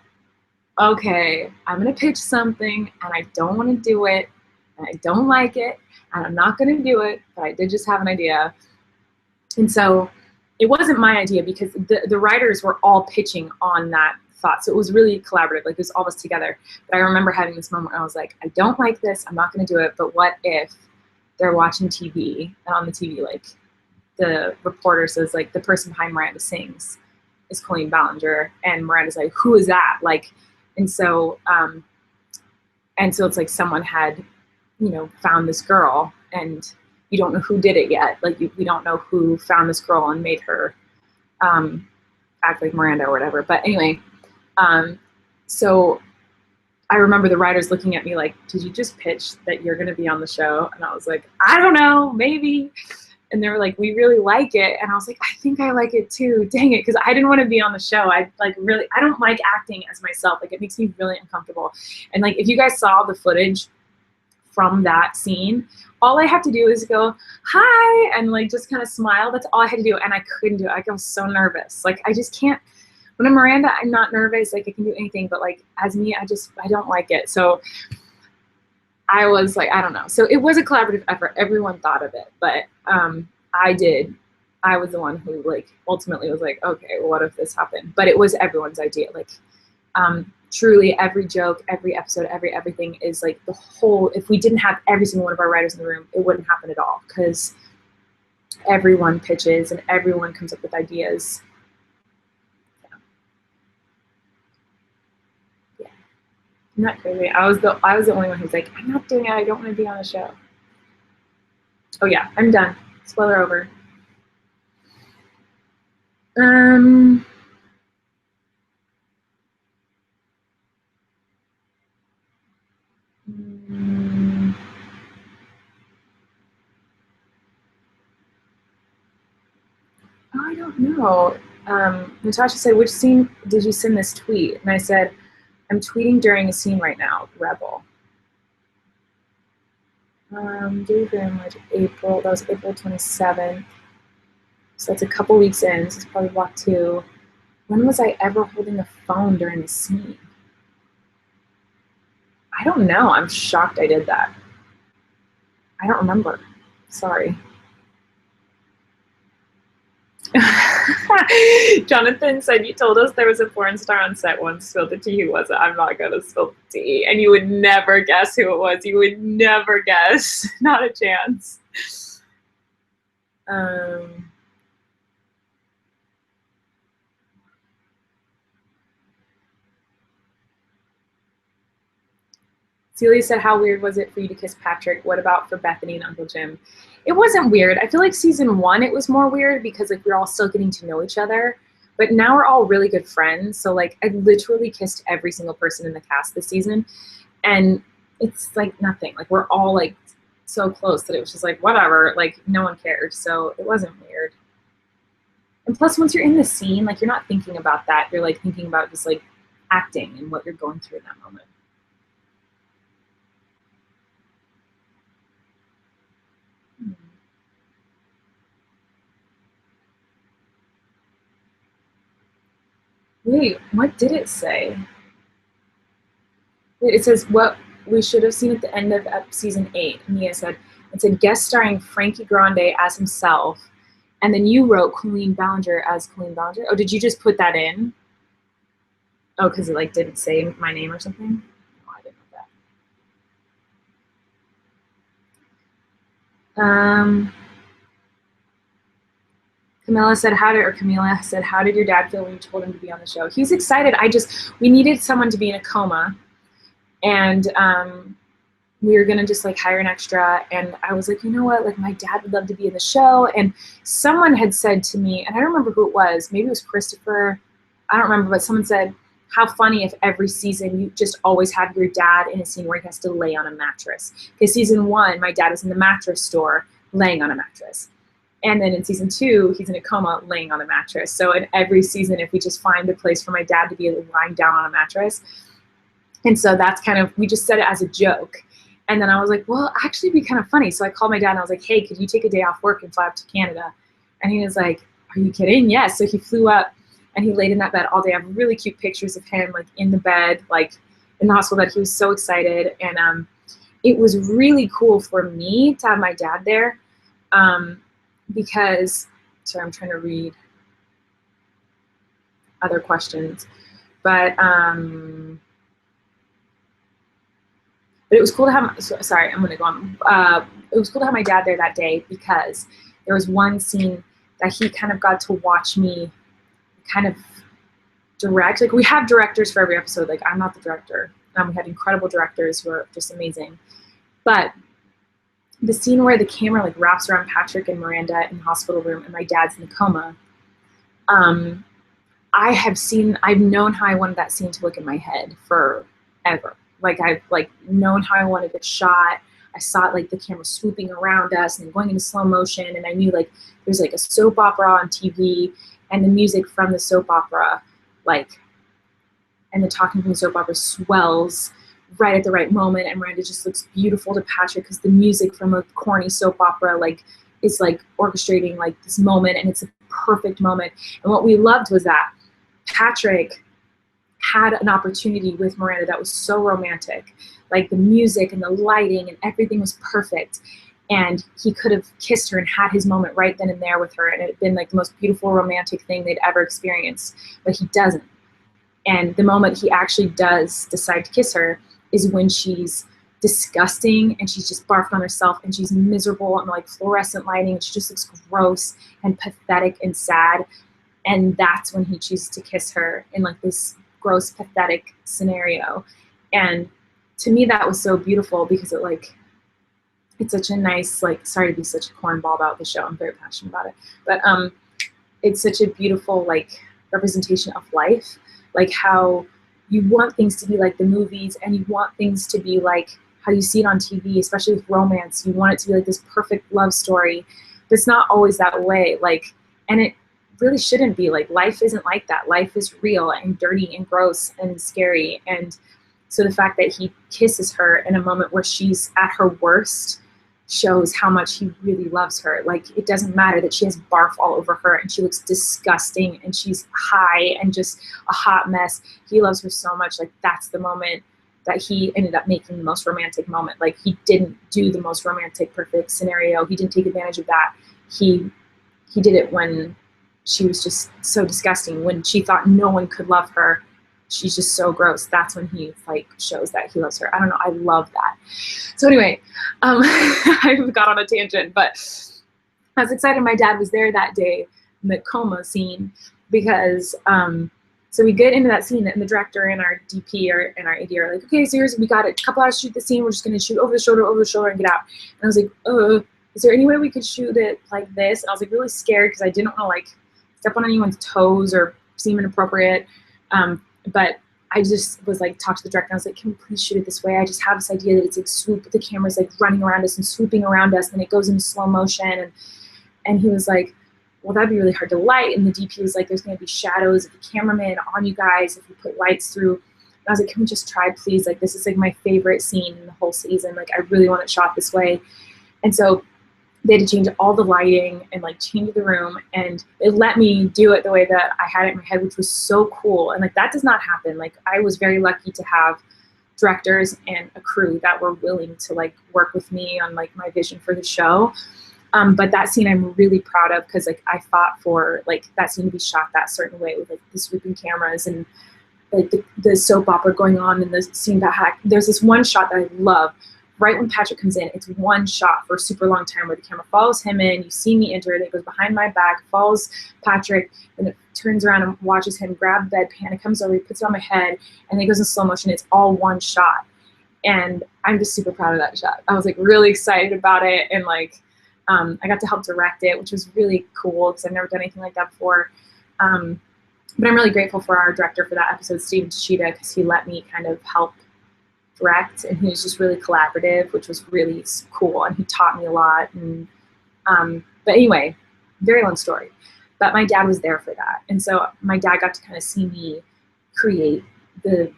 okay, I'm going to pitch something and I don't want to do it and I don't like it. And I'm not going to do it, but I did just have an idea. And so it wasn't my idea because the writers were all pitching on that thought. So it was really collaborative, like it was all of us together. But I remember having this moment where I was like, I don't like this, I'm not going to do it, but what if they're watching TV and on the TV, like the reporter says, like the person behind Miranda Sings is Colleen Ballinger, and Miranda's like, who is that? Like, and so it's like someone had, you know, found this girl and, you don't know who did it yet. Like we don't know who found this girl and made her act like Miranda or whatever. But anyway, so I remember the writers looking at me like, did you just pitch that you're going to be on the show? And I was like, I don't know, maybe. And they were like, we really like it. And I was like, I think I like it too. Dang it. Because I didn't want to be on the show. I don't like acting as myself. Like, it makes me really uncomfortable. And like, if you guys saw the footage from that scene, all I have to do is go, hi, and like just kind of smile. That's all I had to do. And I couldn't do it. I was so nervous. Like, I just can't. When I'm Miranda, I'm not nervous. Like, I can do anything. But like, as me, I don't like it. So I was like, I don't know. So it was a collaborative effort. Everyone thought of it. But I was the one who like ultimately was like, okay, well, what if this happened? But it was everyone's idea. Like, truly every joke, every episode, everything is like the whole, if we didn't have every single one of our writers in the room, it wouldn't happen at all, because everyone pitches and everyone comes up with ideas. Yeah. Isn't that crazy? I was the only one who's like, I'm not doing it, I don't want to be on the show. Oh yeah, I'm done. Spoiler over. I don't know. Natasha said, which scene did you send this tweet? And I said, I'm tweeting during a scene right now, Rebel. Due very much April, that was April 27th. So that's a couple weeks in, so it's probably block 2. When was I ever holding a phone during a scene? I don't know. I'm shocked I did that. I don't remember. Sorry. Jonathan said, you told us there was a porn star on set once. Spilled the tea. Who was it? I'm not going to spill the tea. And you would never guess who it was. You would never guess. Not a chance. Celia said, how weird was it for you to kiss Patrick? What about for Bethany and Uncle Jim? It wasn't weird. I feel like season 1, it was more weird because like we're all still getting to know each other. But now we're all really good friends. So like I literally kissed every single person in the cast this season. And it's like nothing. Like we're all like so close that it was just like, whatever. Like no one cared. So it wasn't weird. And plus, once you're in the scene, like you're not thinking about that. You're like thinking about just like acting and what you're going through in that moment. Wait, what did it say? Wait, it says what we should have seen at the end of season 8. Mia said, it said guest starring Frankie Grande as himself. And then you wrote Colleen Ballinger as Colleen Ballinger. Oh, did you just put that in? Oh, because it like didn't say my name or something? No, I didn't know that. Camilla said, how did your dad feel when you told him to be on the show? He was excited. We needed someone to be in a coma. And we were going to just like hire an extra. And I was like, you know what? Like my dad would love to be in the show. And someone had said to me, and I don't remember who it was. Maybe it was Christopher. I don't remember, but someone said, how funny if every season you just always have your dad in a scene where he has to lay on a mattress. Because season 1, my dad was in the mattress store laying on a mattress. And then in season 2, he's in a coma laying on a mattress. So in every season, if we just find a place for my dad to be lying down on a mattress. And so that's kind of, we just said it as a joke. And then I was like, well, actually it'd be kind of funny. So I called my dad and I was like, hey, could you take a day off work and fly up to Canada? And he was like, are you kidding? Yes. So he flew up and he laid in that bed all day. I have really cute pictures of him like in the bed, like in the hospital bed. He was so excited. And it was really cool for me to have my dad there. Because, sorry, I'm trying to read other questions, but it was cool to have, sorry, I'm gonna go on. It was cool to have my dad there that day because there was one scene that he kind of got to watch me kind of direct. Like we have directors for every episode, like I'm not the director. We had incredible directors who are just amazing. But the scene where the camera like wraps around Patrick and Miranda in the hospital room and my dad's in a coma, I've known how I wanted that scene to look in my head forever. Like I've like known how I wanted it shot. I saw it like the camera swooping around us and going into slow motion, and I knew like there's like a soap opera on TV and the music from the soap opera, like, and the talking from the soap opera swells right at the right moment, and Miranda just looks beautiful to Patrick because the music from a corny soap opera like is like orchestrating like this moment, and it's a perfect moment. And what we loved was that Patrick had an opportunity with Miranda that was so romantic. Like the music and the lighting and everything was perfect. And he could have kissed her and had his moment right then and there with her, and it had been like the most beautiful romantic thing they'd ever experienced, but he doesn't. And the moment he actually does decide to kiss her is when she's disgusting and she's just barfed on herself and she's miserable and like fluorescent lighting and she just looks gross and pathetic and sad. And that's when he chooses to kiss her in like this gross, pathetic scenario. And to me, that was so beautiful because it like, it's such a nice, like, sorry to be such a cornball about the show. I'm very passionate about it. But it's such a beautiful like representation of life, like how you want things to be like the movies and you want things to be like how you see it on TV, especially with romance. You want it to be like this perfect love story, but it's not always that way. Like, and it really shouldn't be. Like, life isn't like that. Life is real and dirty and gross and scary. And so the fact that he kisses her in a moment where she's at her worst shows how much he really loves her. Like, it doesn't matter that she has barf all over her and she looks disgusting and she's high and just a hot mess. He loves her so much. Like, that's the moment that he ended up making the most romantic moment. Like, he didn't do the most romantic, perfect scenario. He didn't take advantage of that. He did it when she was just so disgusting, when she thought no one could love her. She's just so gross. That's when he like shows that he loves her. I don't know. I love that. So anyway, I got on a tangent, but I was excited my dad was there that day in the coma scene because so we get into that scene and the director and our DP and our AD are like, okay, so we got a couple hours to shoot the scene. We're just going to shoot over the shoulder and get out. And I was like, is there any way we could shoot it like this? And I was like really scared because I didn't want to like step on anyone's toes or seem inappropriate. But I just was like, talk to the director. I was like, can we please shoot it this way? I just have this idea that it's like swoop, the camera's like running around us and swooping around us, and it goes into slow motion. And he was like, well, that'd be really hard to light. And the DP was like, there's going to be shadows of the cameraman on you guys if we put lights through. And I was like, can we just try, please? Like, this is like my favorite scene in the whole season. Like, I really want it shot this way. And so they had to change all the lighting and like change the room, and it let me do it the way that I had it in my head, which was so cool. And like, that does not happen. Like, I was very lucky to have directors and a crew that were willing to like work with me on like my vision for the show. But that scene I'm really proud of because like I fought for like that scene to be shot that certain way with like the swooping cameras and like the soap opera going on and the scene that there's this one shot that I love. Right when Patrick comes in, it's one shot for a super long time where the camera follows him in, you see me enter it, it goes behind my back, follows Patrick, and it turns around and watches him grab the bedpan, it comes over, he puts it on my head, and it goes in slow motion. It's all one shot. And I'm just super proud of that shot. I was like really excited about it, and like I got to help direct it, which was really cool because I've never done anything like that before. But I'm really grateful for our director for that episode, Steven Tachita, because he let me kind of help direct, and he was just really collaborative, which was really cool, and he taught me a lot. And but anyway, very long story, but my dad was there for that, and so my dad got to kind of see me create the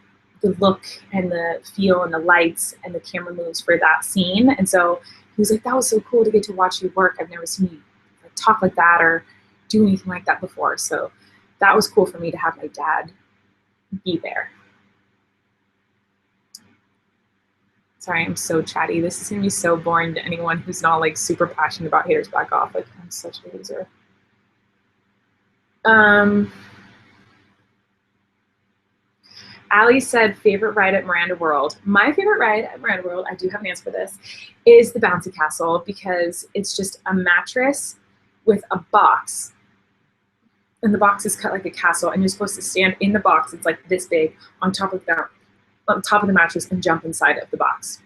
look and the feel and the lights and the camera moves for that scene. And so he was like, that was so cool to get to watch you work. I've never seen you like talk like that or do anything like that before. So that was cool for me to have my dad be there. Sorry, I'm so chatty. This is gonna be so boring to anyone who's not like super passionate about Haters Back Off. Like, I'm such a loser. Allie said favorite ride at Miranda World. My favorite ride at Miranda World, I do have an answer for this, is the Bouncy Castle, because it's just a mattress with a box. And the box is cut like a castle, and you're supposed to stand in the box. It's like this big on top of the mattress and jump inside of the box.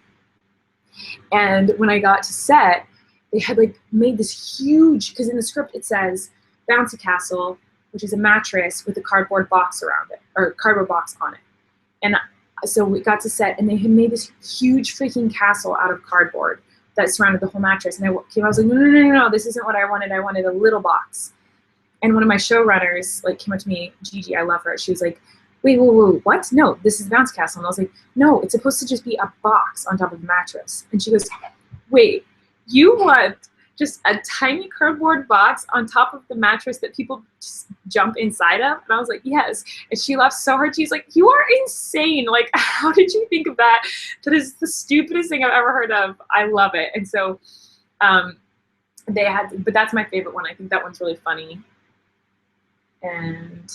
And when I got to set, they had like made this huge, because in the script it says bouncy castle, which is a mattress with a cardboard box around it, or cardboard box on it. And so we got to set, and they had made this huge freaking castle out of cardboard that surrounded the whole mattress. And I was like, no, this isn't what I wanted. I wanted a little box. And one of my showrunners like came up to me, Gigi, I love her. She was like, wait, what? No, this is bouncy castle. And I was like, no, it's supposed to just be a box on top of the mattress. And she goes, wait, you want just a tiny cardboard box on top of the mattress that people just jump inside of? And I was like, yes. And she laughed so hard. She's like, you are insane. Like, how did you think of that? That is the stupidest thing I've ever heard of. I love it. And so they had, but that's my favorite one. I think that one's really funny. And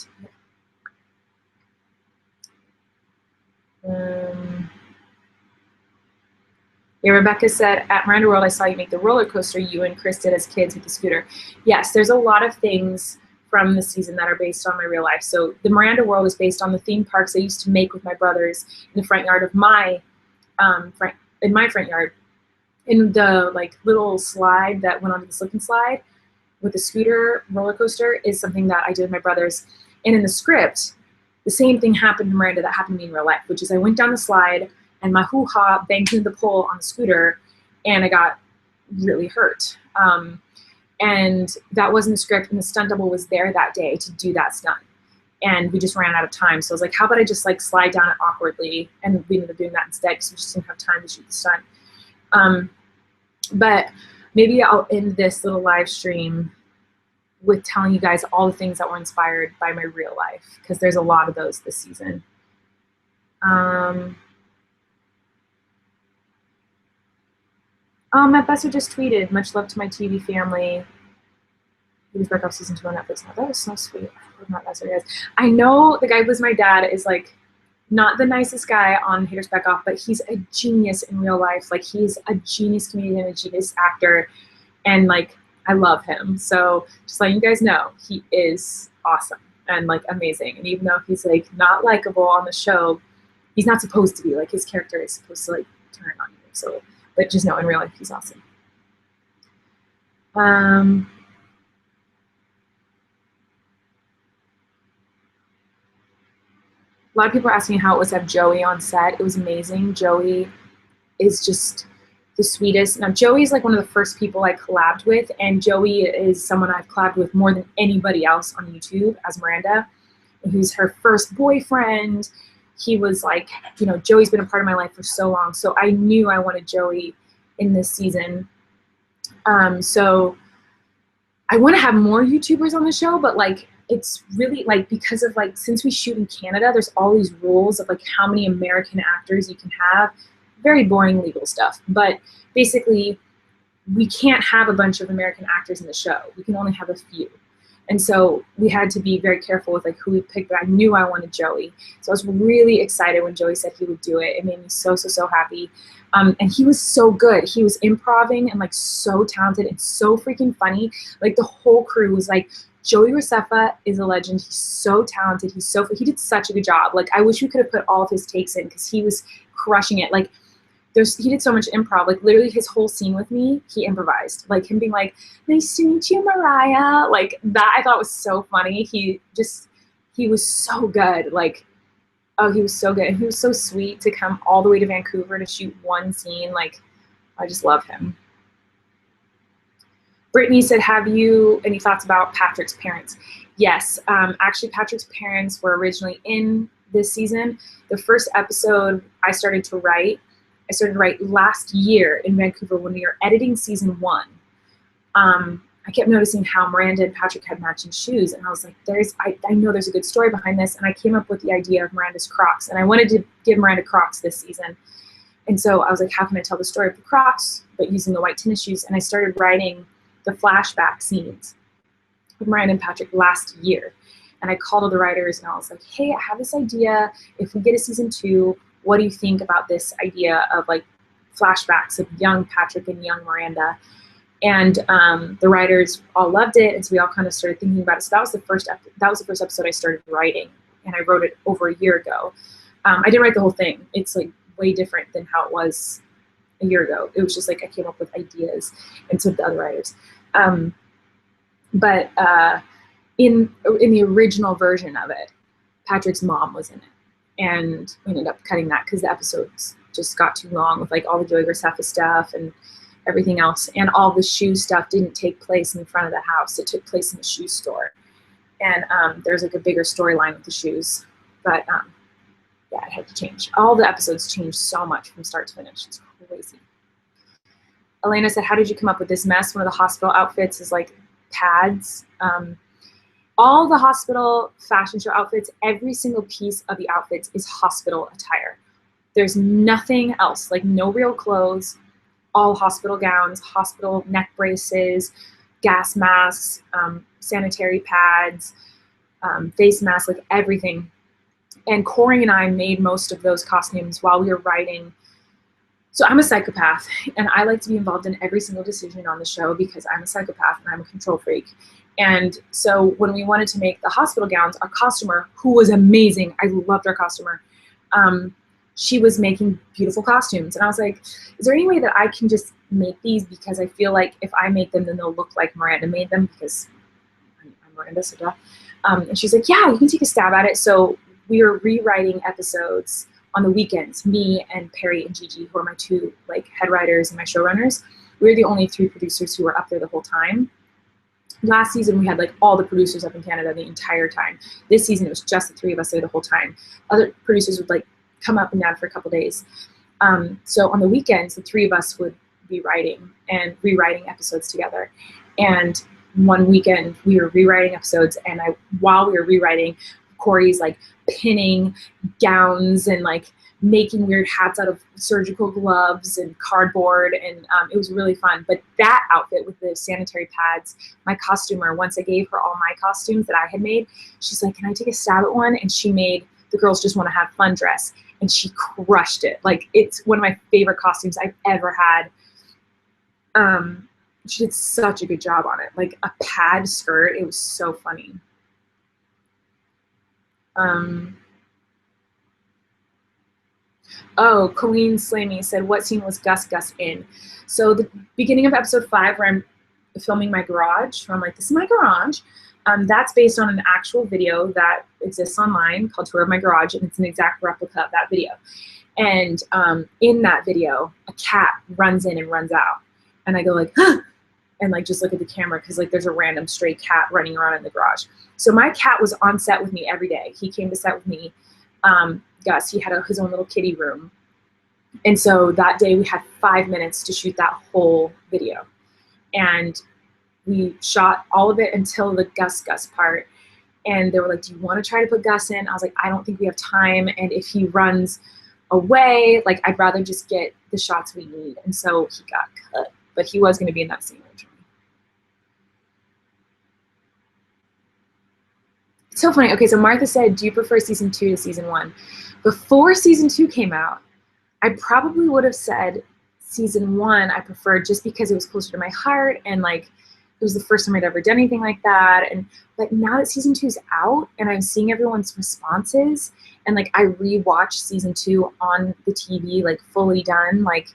yeah, Rebecca said, at Miranda World, I saw you make the roller coaster you and Chris did as kids with the scooter. Yes, there's a lot of things from the season that are based on my real life. So the Miranda World is based on the theme parks I used to make with my brothers in the front yard of my front yard. In the like little slide that went onto the slip and slide with the scooter roller coaster is something that I did with my brothers. And in the script, the same thing happened to Miranda that happened to me in real life, which is I went down the slide and my hoo-ha banged into the pole on the scooter, and I got really hurt. And that wasn't the script, and the stunt double was there that day to do that stunt. And we just ran out of time. So I was like, how about I just like slide down it awkwardly? And we ended up doing that instead because we just didn't have time to shoot the stunt. But maybe I'll end this little live stream with telling you guys all the things that were inspired by my real life, because there's a lot of those this season. Matt Besser just tweeted, much love to my TV family. He was back off season 2 on Netflix now. That was so sweet. I love Matt Besser, guys. I know the guy who was my dad is like not the nicest guy on Haters Back Off, but he's a genius in real life. Like, he's a genius comedian, a genius actor, and like I love him. So just letting you guys know, he is awesome and like amazing. And even though he's like not likable on the show, he's not supposed to be. Like, his character is supposed to like turn on you. So, but just know in real life he's awesome. A lot of people are asking how it was to have Joey on set. It was amazing. Joey is just the sweetest. Now, Joey's like one of the first people I collabed with, and Joey is someone I've collabed with more than anybody else on YouTube as Miranda. And he's her first boyfriend. He was like, you know, Joey's been a part of my life for so long. So I knew I wanted Joey in this season. So I want to have more YouTubers on the show, but like, it's really like, because of like, since we shoot in Canada, there's all these rules of like how many American actors you can have. Very boring legal stuff. But basically, we can't have a bunch of American actors in the show. We can only have a few. And so we had to be very careful with like who we picked, but I knew I wanted Joey. So I was really excited when Joey said he would do it. It made me so, so, so happy. And he was so good. He was improvising and like so talented and so freaking funny. Like, the whole crew was like, Joey Graceffa is a legend. He's so talented. He did such a good job. Like, I wish we could have put all of his takes in because he was crushing it. Like, he did so much improv. Like, literally his whole scene with me, he improvised. Like, him being like, nice to meet you, Mariah. Like, that I thought was so funny. He was so good. Like, oh, he was so good. And he was so sweet to come all the way to Vancouver to shoot one scene. Like, I just love him. Brittany said, have you any thoughts about Patrick's parents? Yes, actually Patrick's parents were originally in this season. The first episode I started to write last year in Vancouver when we were editing season 1. I kept noticing how Miranda and Patrick had matching shoes, and I was like, I know there's a good story behind this, and I came up with the idea of Miranda's Crocs, and I wanted to give Miranda Crocs this season. And so I was like, how can I tell the story of the Crocs, but using the white tennis shoes? And I started writing the flashback scenes with Miranda and Patrick last year. And I called all the writers and I was like, hey, I have this idea. If we get a season 2, what do you think about this idea of like flashbacks of young Patrick and young Miranda? And the writers all loved it. And so we all kind of started thinking about it. So that was the first episode I started writing, and I wrote it over a year ago. I didn't write the whole thing. It's like way different than how it was a year ago. It was just like I came up with ideas and so did the other writers. But in the original version of it, Patrick's mom was in it, and we ended up cutting that because the episodes just got too long with like all the Joey Graceffa stuff and everything else, and all the shoe stuff didn't take place in front of the house. It took place in the shoe store, and there's like a bigger storyline with the shoes, but yeah, it had to change. All the episodes changed so much from start to finish. It's crazy. Elena said, how did you come up with this mess? One of the hospital outfits is like pads. All the hospital fashion show outfits, every single piece of the outfits is hospital attire. There's nothing else, like no real clothes, all hospital gowns, hospital neck braces, gas masks, sanitary pads, face masks, like everything. And Corey and I made most of those costumes while we were writing. So I'm a psychopath, and I like to be involved in every single decision on the show because I'm a psychopath and I'm a control freak. And so when we wanted to make the hospital gowns, our costumer, who was amazing, I loved our costumer, she was making beautiful costumes. And I was like, is there any way that I can just make these? Because I feel like if I make them, then they'll look like Miranda made them because I'm Miranda, so duh. And she's like, yeah, you can take a stab at it. So we were rewriting episodes on the weekends, me and Perry and Gigi, who are my two like head writers and my showrunners. We were the only 3 producers who were up there the whole time. Last season, we had like all the producers up in Canada the entire time. This season, it was just the 3 of us there the whole time. Other producers would like come up and down for a couple days. So on the weekends, the 3 of us would be writing and rewriting episodes together. And one weekend, we were rewriting episodes, and while we were rewriting, Corey's like pinning gowns and like making weird hats out of surgical gloves and cardboard, and it was really fun. But that outfit with the sanitary pads, my costumer, once I gave her all my costumes that I had made, she's like, can I take a stab at one? And she made the Girls Just Want to Have Fun dress, and she crushed it. Like, it's one of my favorite costumes I've ever had. She did such a good job on it. Like a pad skirt, it was so funny. Oh, Colleen Slammy said, what scene was Gus in? So the beginning of episode 5, where I'm filming my garage, where I'm like, this is my garage. That's based on an actual video that exists online called Tour of My Garage, and it's an exact replica of that video. And in that video, a cat runs in and runs out. And I go like, huh! And like just look at the camera because like there's a random stray cat running around in the garage. So my cat was on set with me every day. He came to set with me. Gus, he had his own little kitty room. And so that day we had 5 minutes to shoot that whole video. And we shot all of it until the Gus part. And they were like, do you want to try to put Gus in? I was like, I don't think we have time. And if he runs away, like I'd rather just get the shots we need. And so he got cut. But he was going to be in that scene originally. It's so funny. Okay, so Martha said, do you prefer season 2 to season 1? Before season 2 came out, I probably would have said season 1 I preferred just because it was closer to my heart, and like it was the first time I'd ever done anything like that. But now that season 2 is out and I'm seeing everyone's responses, and like I rewatched season 2 on the TV, like fully done, like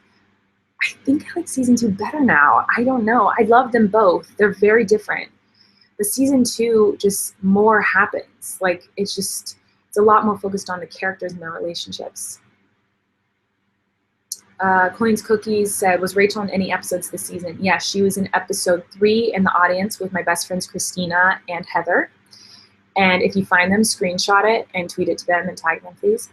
I think I like season 2 better now. I don't know. I love them both. They're very different. But season 2, just more happens. Like it's a lot more focused on the characters and their relationships. Colleen's Cookies said, was Rachel in any episodes this season? Yeah, she was in episode 3 in the audience with my best friends Christina and Heather. And if you find them, screenshot it and tweet it to them and tag them, please.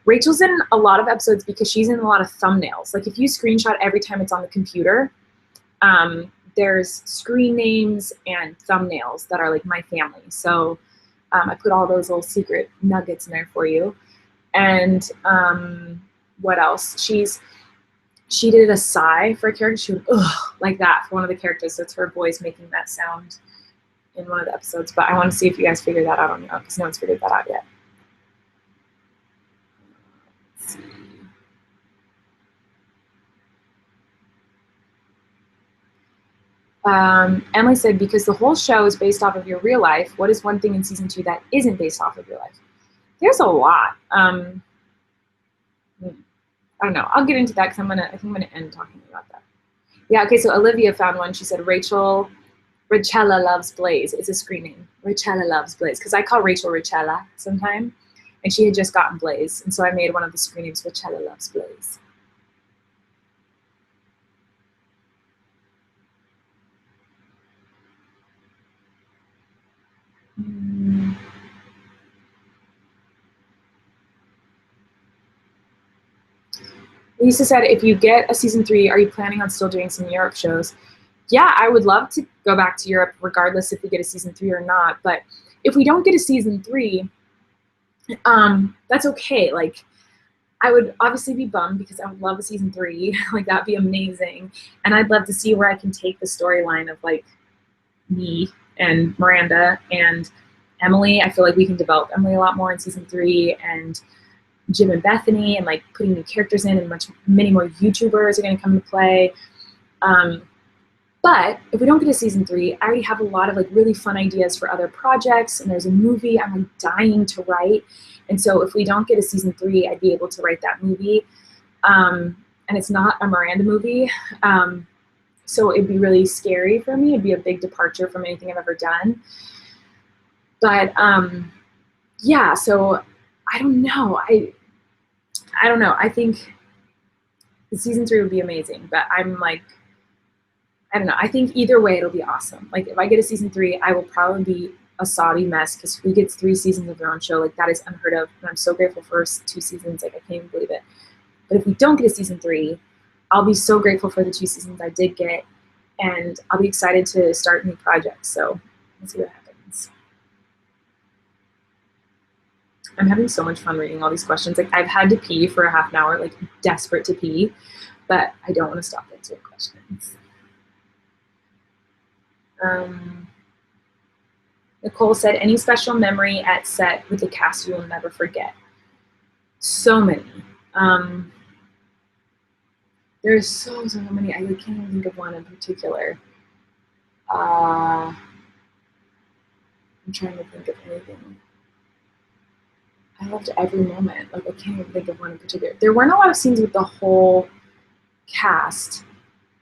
Rachel's in a lot of episodes because she's in a lot of thumbnails. Like if you screenshot every time it's on the computer, there's screen names and thumbnails that are like my family. So I put all those little secret nuggets in there for you. And what else? She did a sigh for a character. She would ugh like that for one of the characters. So it's her voice making that sound in one of the episodes. But I want to see if you guys figured that out on your own because no one's figured that out yet. Let's see. Emily said, because the whole show is based off of your real life, what is one thing in season 2 that isn't based off of your life? There's a lot. I don't know. I'll get into that because I think I'm gonna end talking about that. Yeah, okay, so Olivia found one. She said Rachella Loves Blaze. It's a screen name. Rachella Loves Blaze. Because I call Rachel Rachella sometime. And she had just gotten Blaze. And so I made one of the screen names Rachella Loves Blaze. Lisa said, if you get a season 3, are you planning on still doing some Europe shows? Yeah, I would love to go back to Europe regardless if we get a season 3 or not. But if we don't get a season 3, that's okay. Like, I would obviously be bummed because I would love a season 3. Like, that'd be amazing. And I'd love to see where I can take the storyline of, like, me and Miranda and Emily. I feel like we can develop Emily a lot more in season 3, and Jim and Bethany, and like putting new characters in, and many more YouTubers are going to come into play. But if we don't get a season 3, I already have a lot of like really fun ideas for other projects, and there's a movie I'm like dying to write. And so if we don't get a season 3, I'd be able to write that movie. And it's not a Miranda movie. So it'd be really scary for me. It'd be a big departure from anything I've ever done. But yeah, so I don't know. I don't know. I think the season 3 would be amazing, but I'm like, I don't know. I think either way it'll be awesome. Like, if I get a season 3, I will probably be a Saudi mess, because who gets 3 seasons of their own show? Like, that is unheard of. And I'm so grateful for 2 seasons. Like, I can't even believe it. But if we don't get a season 3, I'll be so grateful for the 2 seasons I did get, and I'll be excited to start new projects. So let's see what happens. I'm having so much fun reading all these questions. Like, I've had to pee for a half an hour, like desperate to pee, but I don't want to stop answering questions. Nicole said, any special memory at set with the cast you will never forget? So many. There's so many. I can't even think of one in particular. I'm trying to think of anything. I loved every moment. Like, I can't even think of one in particular. There weren't a lot of scenes with the whole cast.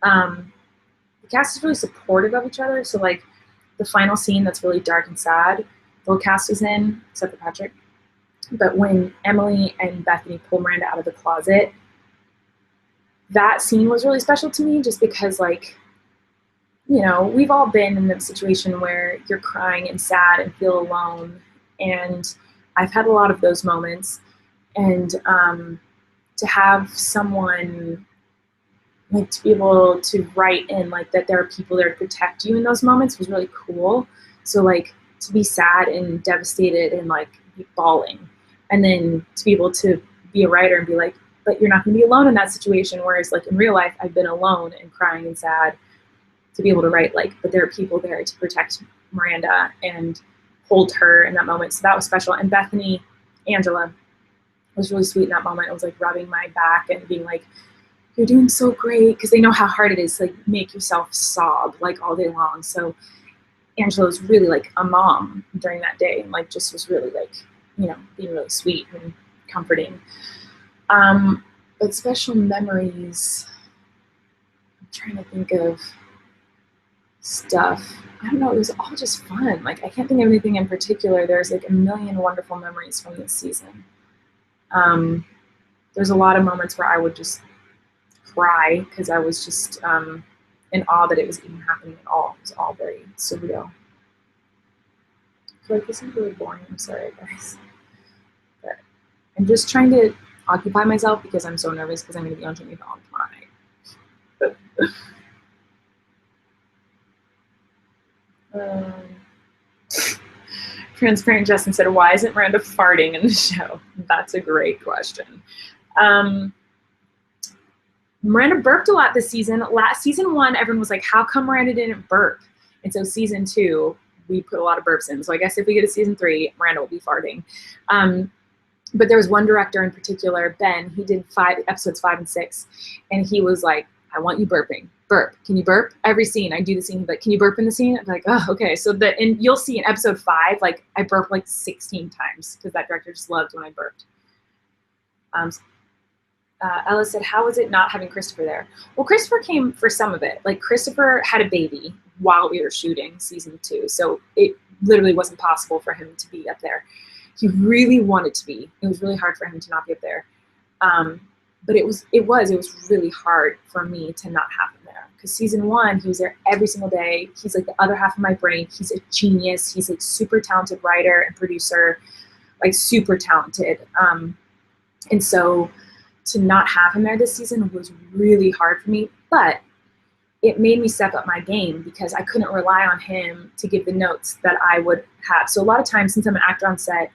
The cast is really supportive of each other. So, like, the final scene that's really dark and sad, the whole cast is in, except for Patrick. But when Emily and Bethany pull Miranda out of the closet, that scene was really special to me, just because, like, you know, we've all been in the situation where you're crying and sad and feel alone. And I've had a lot of those moments. And to have someone, like, to be able to write in, like, that there are people there to protect you in those moments was really cool. So, like, to be sad and devastated and, like, be bawling, and then to be able to be a writer and be like, but you're not going to be alone in that situation. Whereas, like, in real life, I've been alone and crying and sad. To be able to write, like, but there are people there to protect Miranda and hold her in that moment. So that was special. And Bethany, Angela, was really sweet in that moment. It was like rubbing my back and being like, you're doing so great, because they know how hard it is to, like, make yourself sob, like, all day long. So Angela was really like a mom during that day, and, like, just was really, like, you know, being really sweet and comforting. But special memories, I'm trying to think of stuff. I don't know, it was all just fun. Like, I can't think of anything in particular. There's, like, a million wonderful memories from this season. There's a lot of moments where I would just cry because I was just in awe that it was even happening at all. It was all very surreal. I feel like this is really boring. I'm sorry, guys. But I'm just trying to occupy myself because I'm so nervous because I'm going to be on Jimmy Fallon tomorrow night. Transparent Justin said, why isn't Miranda farting in the show? That's a great question. Miranda burped a lot this season. Season 1, everyone was like, how come Miranda didn't burp? And so season 2, we put a lot of burps in. So I guess if we get a season 3, Miranda will be farting. But there was one director in particular, Ben, he did episodes 5 and 6. And he was like, I want you burping. Burp. Can you burp? Every scene, I do the scene, but can you burp in the scene? I'm like, oh, okay. So and you'll see in episode 5, like, I burped like 16 times because that director just loved when I burped. Ella said, how was it not having Christopher there? Well, Christopher came for some of it. Like, Christopher had a baby while we were shooting season 2, so it literally wasn't possible for him to be up there. He really wanted to be. It was really hard for him to not be up there. But it was really hard for me to not have him there, because season 1, he was there every single day. He's like the other half of my brain. He's a genius. He's a super talented writer and producer, like super talented. And so to not have him there this season was really hard for me, but it made me step up my game because I couldn't rely on him to give the notes that I would have. So a lot of times, since I'm an actor on set,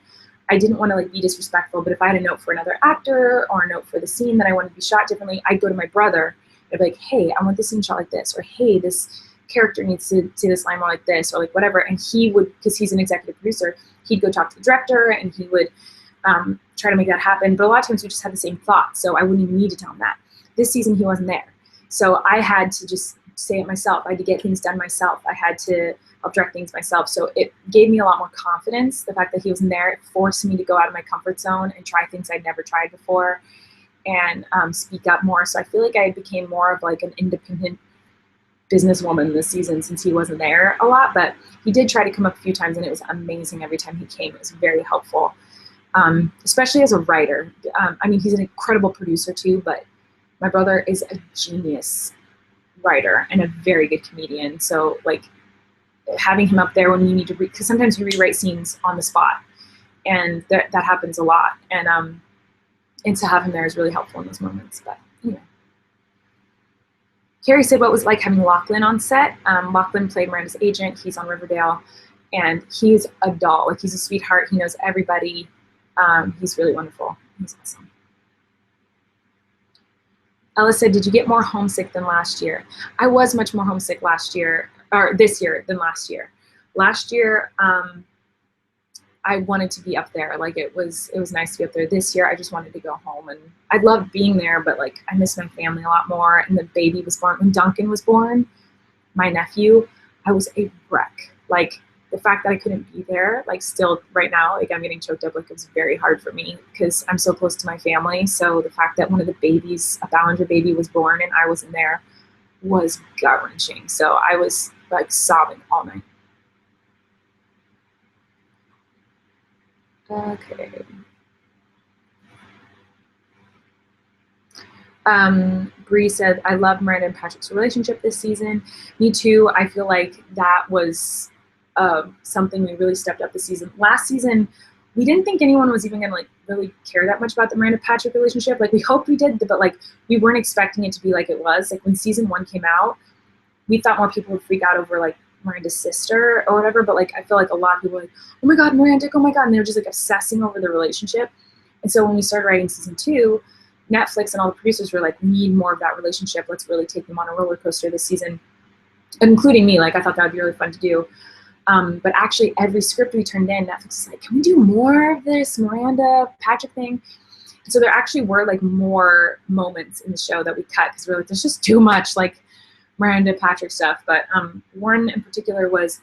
I didn't want to like be disrespectful, but if I had a note for another actor or a note for the scene that I wanted to be shot differently, I'd go to my brother and be like, hey, I want this scene shot like this, or hey, this character needs to say this line more like this, or like whatever. And he would, because he's an executive producer, he'd go talk to the director and he would try to make that happen. But a lot of times we just had the same thought, so I wouldn't even need to tell him that. This season he wasn't there, so I had to just say it myself. I had to get things done myself. I had to help direct things myself. So it gave me a lot more confidence. The fact that he wasn't there, it forced me to go out of my comfort zone and try things I'd never tried before, and speak up more. So I feel like I became more of like an independent businesswoman this season since he wasn't there a lot. But he did try to come up a few times, and it was amazing every time he came. It was very helpful. Especially as a writer. I mean, he's an incredible producer too, but my brother is a genius writer and a very good comedian. So like having him up there when you need to because sometimes you rewrite scenes on the spot, and that happens a lot. And to have him there is really helpful in those moments. But anyway. Carrie said, what was it like having Lachlan on set? Lachlan played Miranda's agent. He's on Riverdale, and he's a doll. Like, he's a sweetheart. He knows everybody. He's really wonderful. He's awesome. Ella said, did you get more homesick than last year? I was much more homesick last year, or this year, than last year. Last year, I wanted to be up there. Like, it was nice to be up there. This year, I just wanted to go home, and I loved being there, but like, I miss my family a lot more. And the baby was born. When Duncan was born, my nephew, I was a wreck. Like, the fact that I couldn't be there, like, still right now, like, I'm getting choked up. Like, it was very hard for me because I'm so close to my family. So the fact that one of the babies, a Ballinger baby, was born and I wasn't there was gut-wrenching. So I was like sobbing all night. Okay. Bree said, I love Miranda and Patrick's relationship this season. Me too. I feel like that was something we really stepped up this season. Last season, we didn't think anyone was even gonna like really care that much about the Miranda Patrick relationship. Like, we hoped we did, but like, we weren't expecting it to be like it was. Like, when season 1 came out, we thought more people would freak out over like Miranda's sister or whatever, but like, I feel like a lot of people were like, oh my god, Miranda, oh my god, and they were just like obsessing over the relationship. And so when we started writing season 2, Netflix and all the producers were like, we need more of that relationship. Let's really take them on a roller coaster this season, including me. Like, I thought that would be really fun to do. But actually, every script we turned in, Netflix was like, can we do more of this Miranda Patrick thing? And so there actually were like more moments in the show that we cut because we were like, there's just too much like Miranda Patrick stuff. But one in particular was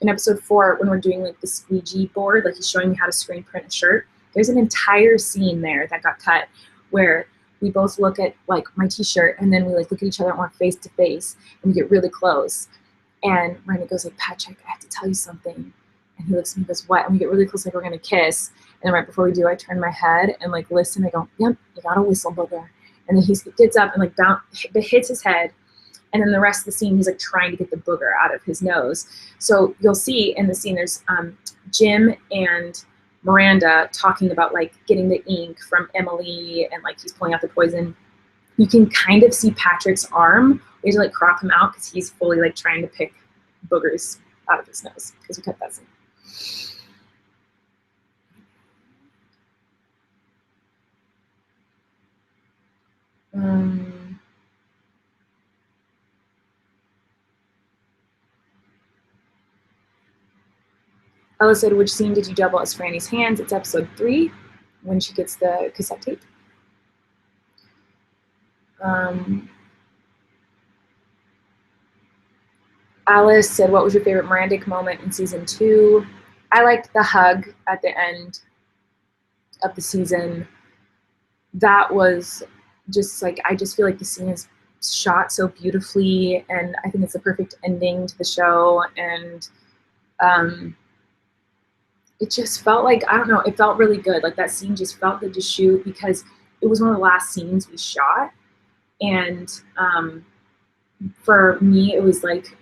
in episode 4 when we're doing like the squeegee board, like he's showing me how to screen print a shirt. There's an entire scene there that got cut where we both look at like my t-shirt and then we like look at each other more face to face and we get really close. And Miranda goes like, Patrick, I have to tell you something. And he looks at me and goes, what? And we get really close, like we're gonna kiss. And then right before we do, I turn my head and like listen. I go, yep, you got a whistle, booger. And then he gets up and like hits his head. And then the rest of the scene, he's like trying to get the booger out of his nose. So you'll see in the scene, there's Jim and Miranda talking about like getting the ink from Emily and like he's pulling out the poison. You can kind of see Patrick's arm. We had to like crop him out because he's fully like trying to pick boogers out of his nose because we cut that scene. Ella said, which scene did you double as Franny's hands? It's episode 3 when she gets the cassette tape. Alice said, what was your favorite Mirandic moment in season 2? I liked the hug at the end of the season. That was just like, I just feel like the scene is shot so beautifully, and I think it's the perfect ending to the show. And it just felt like, I don't know, it felt really good. Like that scene just felt good to shoot because it was one of the last scenes we shot. And for me, it was like,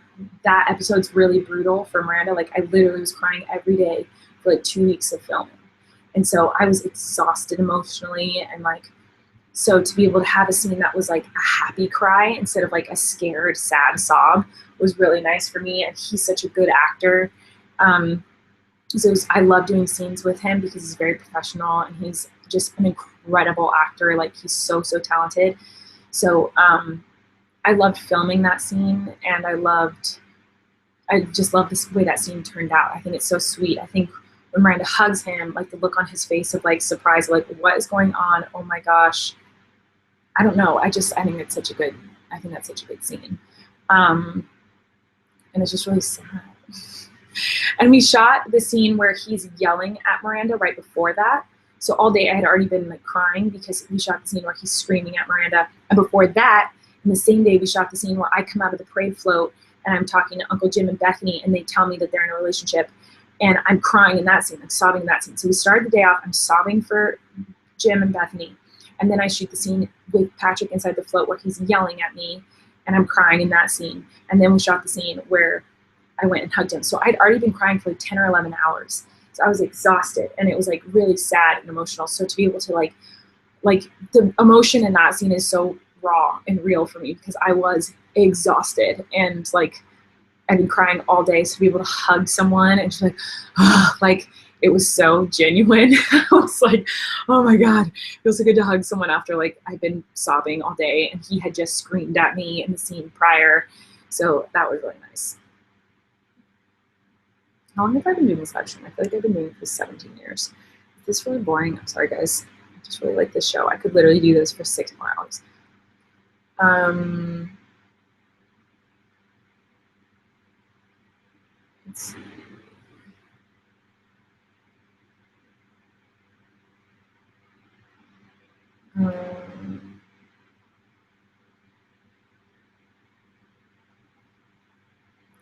that episode's really brutal for Miranda. Like I literally was crying every day for like 2 weeks of filming. And so I was exhausted emotionally, and like, so to be able to have a scene that was like a happy cry instead of like a scared, sad sob was really nice for me. And he's such a good actor. So I love doing scenes with him because he's very professional and he's just an incredible actor. Like he's so, so talented. So I loved filming that scene, and I just love this way that scene turned out. I think it's so sweet. I think when Miranda hugs him, like the look on his face of like surprise, like what is going on? Oh my gosh. I don't know. I think that's such a good scene. And it's just really sad. And we shot the scene where he's yelling at Miranda right before that. So all day I had already been like crying because we shot the scene where he's screaming at Miranda. And before that, in the same day, we shot the scene where I come out of the parade float and I'm talking to Uncle Jim and Bethany, and they tell me that they're in a relationship. And I'm crying in that scene, like sobbing in that scene. So we started the day off, I'm sobbing for Jim and Bethany. And then I shoot the scene with Patrick inside the float where he's yelling at me, and I'm crying in that scene. And then we shot the scene where I went and hugged him. So I'd already been crying for like 10 or 11 hours. So I was exhausted, and it was like really sad and emotional. So to be able to like the emotion in that scene is so raw and real for me because I was exhausted, and like I've been crying all day. So to be able to hug someone and just like, oh, like it was so genuine. I was like, oh my God, it feels so good to hug someone after like I've been sobbing all day, and he had just screamed at me in the scene prior. So that was really nice. How long have I been doing this live stream? I feel like I've been doing it for 17 years. If this is really boring, I'm sorry guys. I just really like this show. I could literally do this for 6 more hours. Let's see. A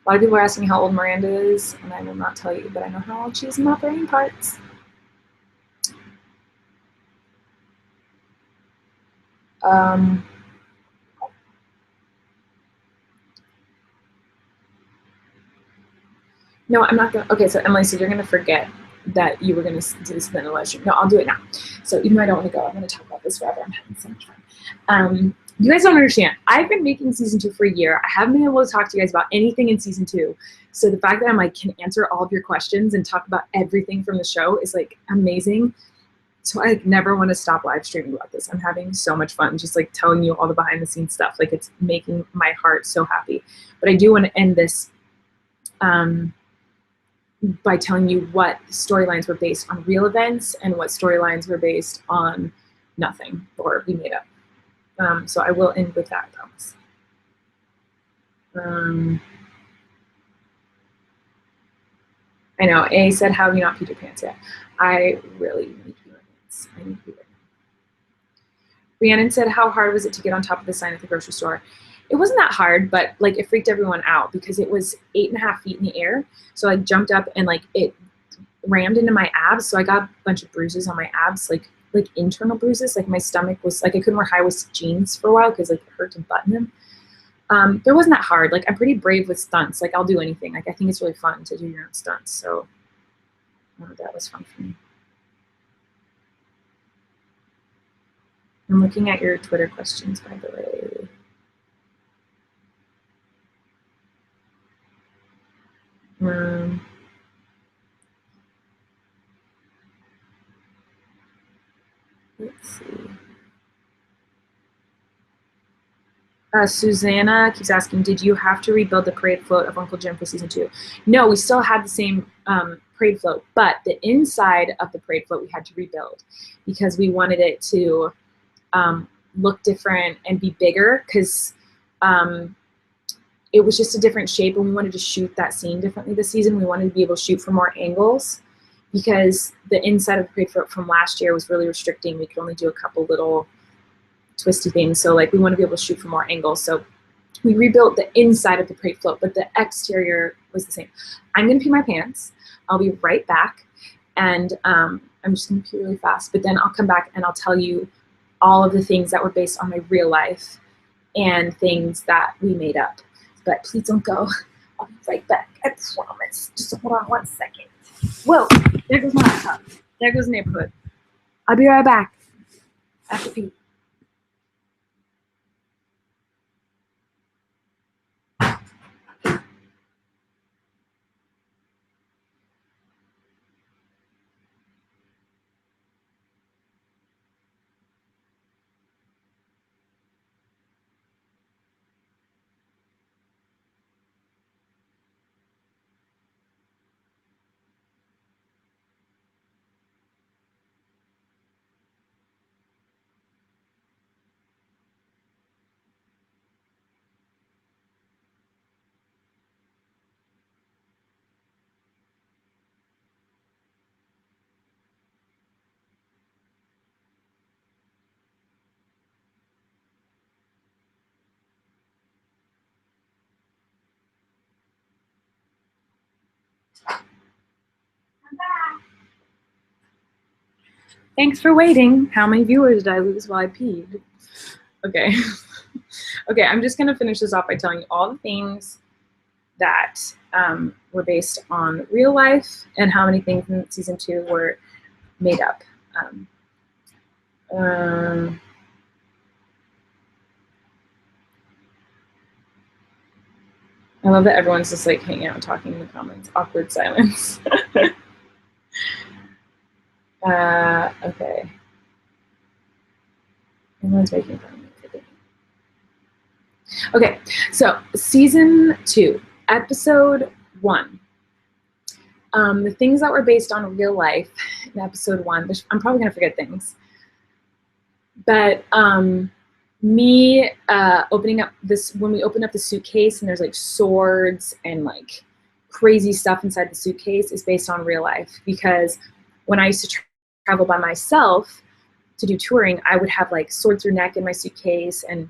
lot of people are asking how old Miranda is, and I will not tell you, but I know how old she is in my brain parts. No, I'm not gonna. Okay, so Emily said you're gonna forget that you were gonna do this in the live stream. No, I'll do it now. So even though I don't want to go, I'm gonna talk about this forever. I'm having so much fun. You guys don't understand. I've been making season 2 for a year. I haven't been able to talk to you guys about anything in season 2. So the fact that I'm like can answer all of your questions and talk about everything from the show is like amazing. So I never want to stop live streaming about this. I'm having so much fun just like telling you all the behind the scenes stuff. Like it's making my heart so happy. But I do want to end this by telling you what storylines were based on real events and what storylines were based on nothing or we made up. So I will end with that, I promise. I know, A said, how have you not peed your pants yet? I really need to pee my pants. I need to pee right now. Rhiannon said, how hard was it to get on top of the sign at the grocery store? It wasn't that hard, but like it freaked everyone out because it was 8.5 feet in the air. So I jumped up and like it rammed into my abs. So I got a bunch of bruises on my abs, like internal bruises. Like my stomach was like, I couldn't wear high-waisted jeans for a while because like it hurt to button them. There wasn't that hard. Like I'm pretty brave with stunts. Like I'll do anything. Like I think it's really fun to do your own stunts. So that was fun for me. I'm looking at your Twitter questions, by the way. Let's see. Susanna keeps asking, did you have to rebuild the parade float of Uncle Jim for season 2? No, we still had the same parade float, but the inside of the parade float we had to rebuild because we wanted it to look different and be bigger because it was just a different shape and we wanted to shoot that scene differently this season. We wanted to be able to shoot from more angles because the inside of the parade float from last year was really restricting. We could only do a couple little twisty things. So like we want to be able to shoot from more angles. So we rebuilt the inside of the parade float, but the exterior was the same. I'm going to pee my pants. I'll be right back. And I'm just going to pee really fast. But then I'll come back and I'll tell you all of the things that were based on my real life and things that we made up. But please don't go. I'll be right back. I promise. Just hold on 1 second. Whoa, there goes my laptop. There goes the neighborhood. I'll be right back. I have to pee. Thanks for waiting. How many viewers did I lose while I peed? Okay. Okay, I'm just going to finish this off by telling you all the things that were based on real life and how many things in season 2 were made up. I love that everyone's just like hanging out and talking in the comments. Awkward silence. Okay. Everyone's making fun of me. Okay, so season 2, episode 1. The things that were based on real life in episode 1, I'm probably gonna forget things, but me opening up this, when we open up the suitcase and there's like swords and like crazy stuff inside the suitcase, is based on real life. Because when I used to travel by myself to do touring, I would have like sword through neck in my suitcase and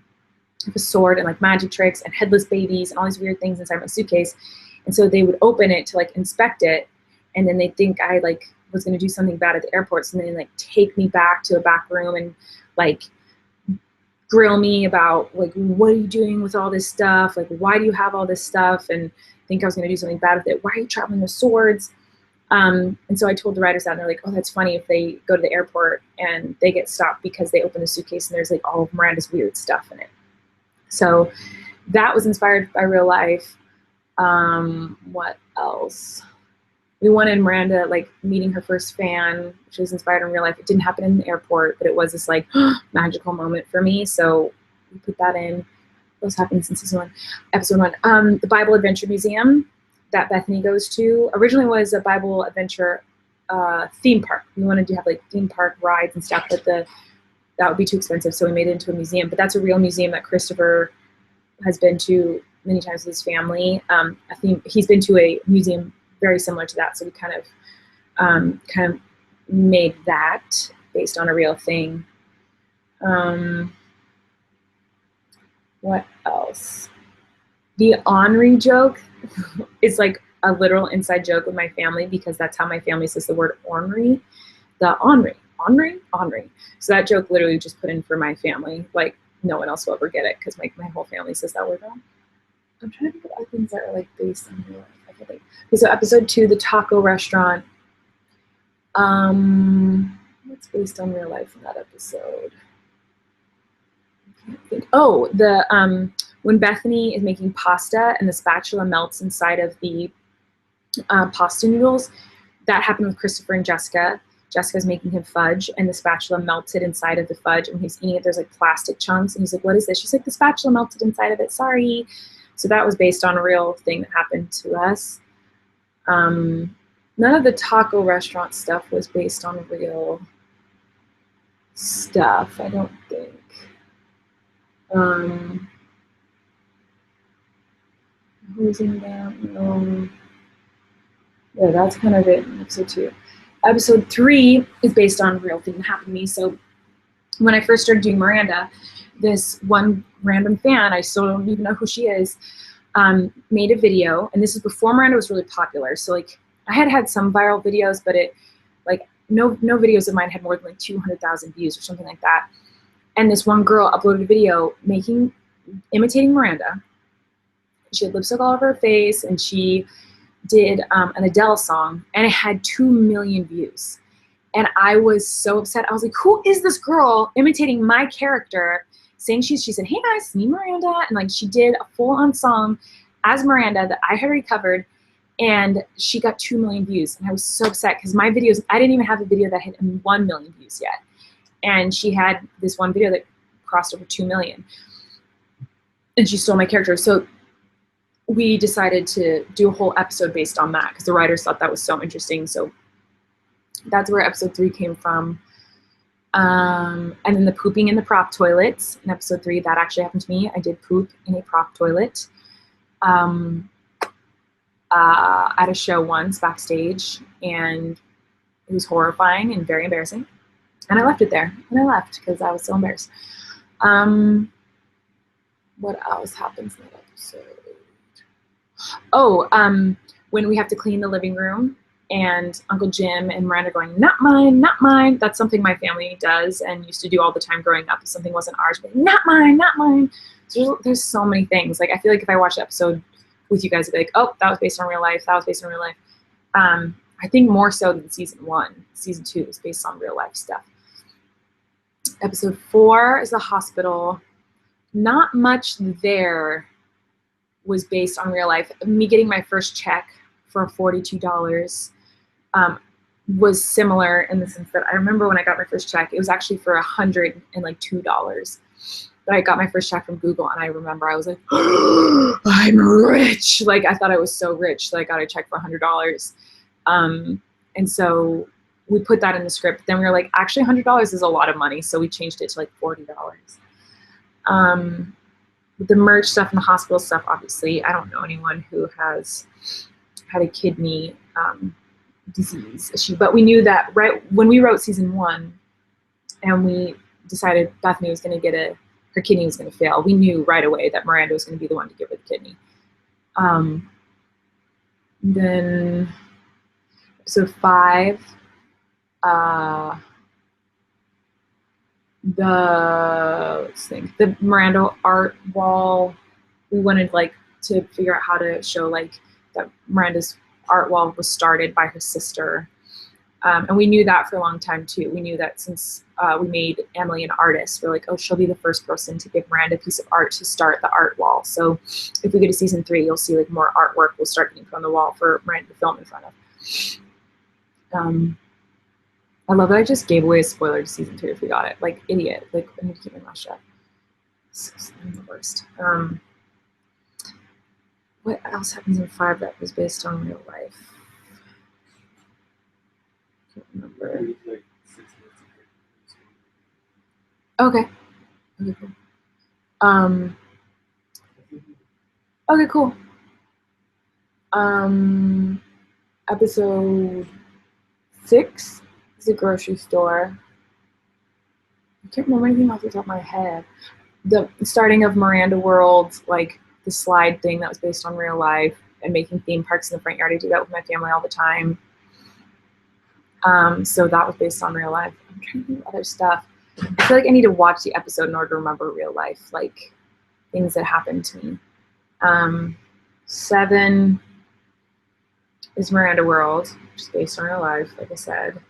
a sword and like magic tricks and headless babies and all these weird things inside my suitcase. And so they would open it to like inspect it, and then they think I like was gonna do something bad at the airport, so then they like take me back to a back room and like grill me about like, what are you doing with all this stuff? Like, why do you have all this stuff? And think I was gonna do something bad with it. Why are you traveling with swords? And so I told the writers that, and they're like, oh, that's funny if they go to the airport and they get stopped because they open the suitcase and there's like all of Miranda's weird stuff in it. So that was inspired by real life. What else? We wanted Miranda like meeting her first fan, which was inspired in real life. It didn't happen in the airport, but it was this like magical moment for me. So we put that in. What's happened since season 1, episode 1? The Bible Adventure Museum that Bethany goes to originally was a Bible Adventure theme park. We wanted to have like theme park rides and stuff, but that would be too expensive, so we made it into a museum. But that's a real museum that Christopher has been to many times with his family. I think he's been to a museum very similar to that, so we kind of made that based on a real thing. What else? The Henri joke is like a literal inside joke with my family, because that's how my family says the word ornery. The Henri. So that joke literally just put in for my family. Like, no one else will ever get it, because my whole family says that word wrong. I'm trying to think of other things that are like based on real life. I feel like. Okay, so episode 2, the taco restaurant. What's based on real life in that episode? I can't think. Oh, the when Bethany is making pasta and the spatula melts inside of the pasta noodles. That happened with Christopher and Jessica. Jessica's making him fudge, and the spatula melted inside of the fudge, and when he's eating it, there's like plastic chunks, and he's like, what is this? She's like, the spatula melted inside of it, sorry. So that was based on a real thing that happened to us. None of the taco restaurant stuff was based on real stuff, I don't think. Who's in that? Yeah, that's kind of it in episode 2. Episode 3 is based on a real thing that happened to me. So when I first started doing Miranda, this one random fan, I still don't even know who she is, made a video, and this is before Miranda was really popular. So like I had some viral videos, but it like no videos of mine had more than like 200,000 views or something like that. And this one girl uploaded a video imitating Miranda. She had lipstick all over her face, and she did an Adele song, and it had 2 million views. And I was so upset. I was like, who is this girl imitating my character, saying she said, hey guys, it's me, Miranda. And like she did a full-on song as Miranda that I had already covered, and she got 2 million views. And I was so upset because my videos, I didn't even have a video that hit 1 million views yet. And she had this one video that crossed over 2 million. And she stole my character. So we decided to do a whole episode based on that because the writers thought that was so interesting. So that's where episode 3 came from. And then the pooping in the prop toilets in episode 3, that actually happened to me. I did poop in a prop toilet at a show once backstage, and it was horrifying and very embarrassing. And I left it there, and I left because I was so embarrassed. What else happens in that episode? Oh, when we have to clean the living room, and Uncle Jim and Miranda going, not mine, not mine. That's something my family does and used to do all the time growing up. If something wasn't ours, but not mine, not mine. So there's so many things. Like I feel like if I watched the episode with you guys, I'd be like, oh, that was based on real life. That was based on real life. I think more so than season 1. Season 2 is based on real life stuff. Episode 4 is the hospital. Not much there was based on real life. Me getting my first check for $42 was similar in the sense that I remember when I got my first check, it was actually for $102. But I got my first check from Google, and I remember I was like, oh, I'm rich. Like I thought I was so rich that I got a check for $100. And so we put that in the script. Then we were like, actually $100 is a lot of money. So we changed it to like $40. The merch stuff and the hospital stuff, obviously, I don't know anyone who has had a kidney disease issue. But we knew that right when we wrote season 1 and we decided Bethany was going to get her kidney was going to fail, we knew right away that Miranda was going to be the one to give her the kidney. Then episode 5, the Miranda art wall, we wanted like to figure out how to show like that Miranda's art wall was started by her sister. And we knew that for a long time too. We knew that since we made Emily an artist, we're like, oh, she'll be the first person to give Miranda a piece of art to start the art wall. So if we get to season 3, you'll see like more artwork will start getting put on the wall for Miranda to film in front of. I love that I just gave away a spoiler to season 3 if we got it. Like, idiot. Like, I need to keep my mouth shut. I'm the worst. What else happens in 5 that was based on real life? I can't remember. Okay. Okay, cool. Okay, cool. Episode 6 is a grocery store. I can't remember anything off the top of my head. The starting of Miranda World, like the slide thing that was based on real life, and making theme parks in the front yard. I do that with my family all the time. So that was based on real life. I'm trying to think of other stuff. I feel like I need to watch the episode in order to remember real life, like things that happened to me. 7 is Miranda World, which is based on real life, like I said.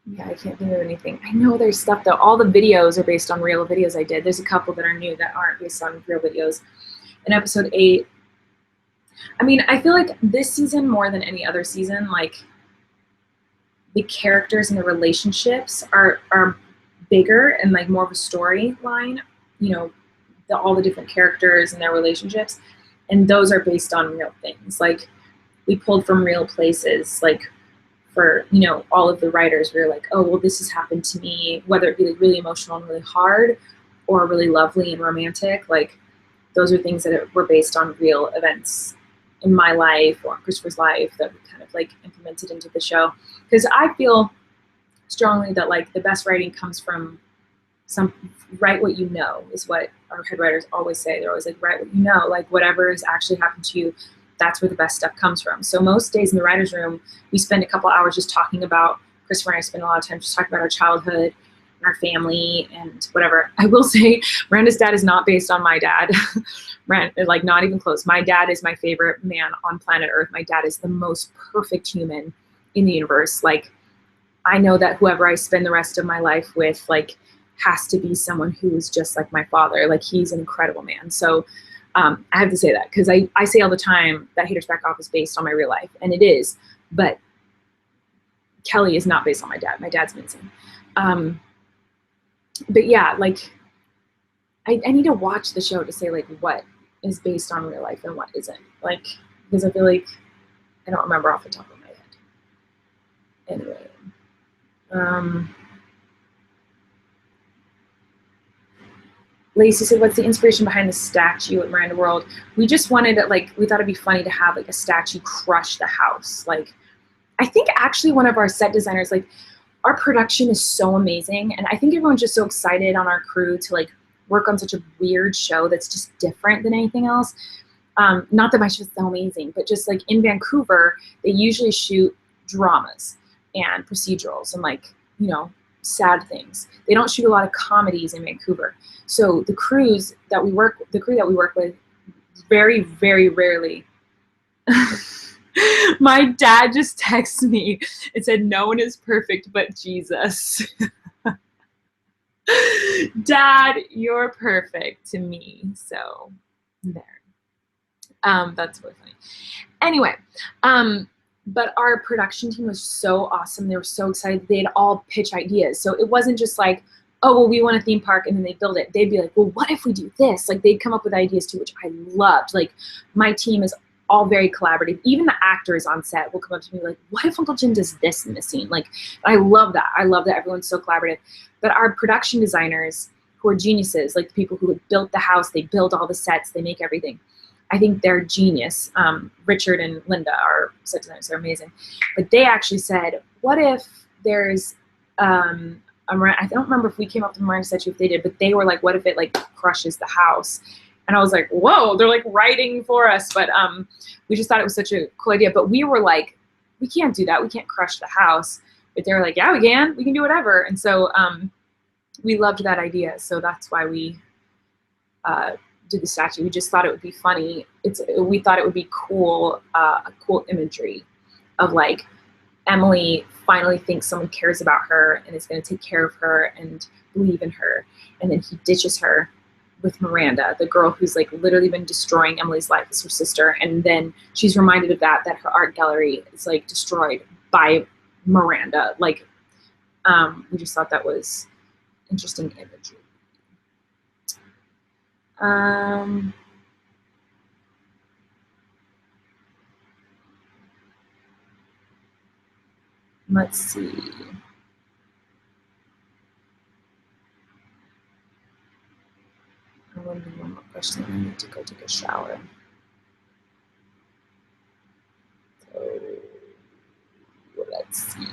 Yeah, I can't think of anything. I know there's stuff though. All the videos are based on real videos I did. There's a couple that are new that aren't based on real videos. In episode 8, I mean, I feel like this season more than any other season, like the characters and the relationships are bigger and like more of a storyline, you know, all the different characters and their relationships. And those are based on real things. Like we pulled from real places, like for, you know, all of the writers, we were like, oh, well, this has happened to me, whether it be like really emotional and really hard or really lovely and romantic. Like those are things that were based on real events in my life or Christopher's life that we kind of like implemented into the show. Because I feel strongly that like the best writing comes from write what you know, is what our head writers always say. They're always like, write what you know, like whatever has actually happened to you, that's where the best stuff comes from. So most days in the writer's room, we spend a couple hours just talking about, Christopher and I spend a lot of time just talking about our childhood and our family and whatever. I will say Miranda's dad is not based on my dad. Like not even close. My dad is my favorite man on planet Earth. My dad is the most perfect human in the universe. Like I know that whoever I spend the rest of my life with, like, has to be someone who is just like my father. Like he's an incredible man. So I have to say that because I say all the time that Haters Back Off is based on my real life, and it is, but Kelly is not based on my dad. My dad's amazing. But yeah, like I need to watch the show to say like what is based on real life and what isn't, like, because I feel like I don't remember off the top of my head. Anyway, Lacey said, what's the inspiration behind the statue at Miranda World? We just wanted it, like, we thought it'd be funny to have like a statue crush the house. Like, I think actually one of our set designers, like our production is so amazing. And I think everyone's just so excited on our crew to like work on such a weird show that's just different than anything else. Not that my show's so amazing, but just like in Vancouver, they usually shoot dramas and procedurals and like, you know, sad things. They don't shoot a lot of comedies in Vancouver. So the crew that we work with very, very rarely. My dad just texted me and said, no one is perfect but Jesus. Dad, you're perfect to me. So there. That's really funny. Anyway, but our production team was so awesome. They were so excited. They'd all pitch ideas. So it wasn't just like, oh, well, we want a theme park, and then they build it. They'd be like, well, what if we do this? Like, they'd come up with ideas too, which I loved. Like, my team is all very collaborative. Even the actors on set will come up to me like, what if Uncle Jim does this in the scene? Like, I love that. I love that everyone's so collaborative. But our production designers, who are geniuses, like the people who built the house, they build all the sets, they make everything. I think they're genius. Richard and Linda, our set designers, are amazing. But they actually said, what if there's, I don't remember if we came up with the Miranda statue, if they did, but they were like, what if it like crushes the house? And I was like, whoa, they're like writing for us. But we just thought it was such a cool idea. But we were like, we can't do that. We can't crush the house. But they were like, yeah, we can. We can do whatever. And so we loved that idea. So that's why we did the statue. We just thought it would be funny. We thought it would be cool, a cool imagery of like Emily finally thinks someone cares about her and is going to take care of her and believe in her. And then he ditches her with Miranda, the girl who's like literally been destroying Emily's life as her sister. And then she's reminded of that her art gallery is like destroyed by Miranda. Like, we just thought that was interesting imagery. Let's see. I wonder one more question. I need to go take a shower. So let's see.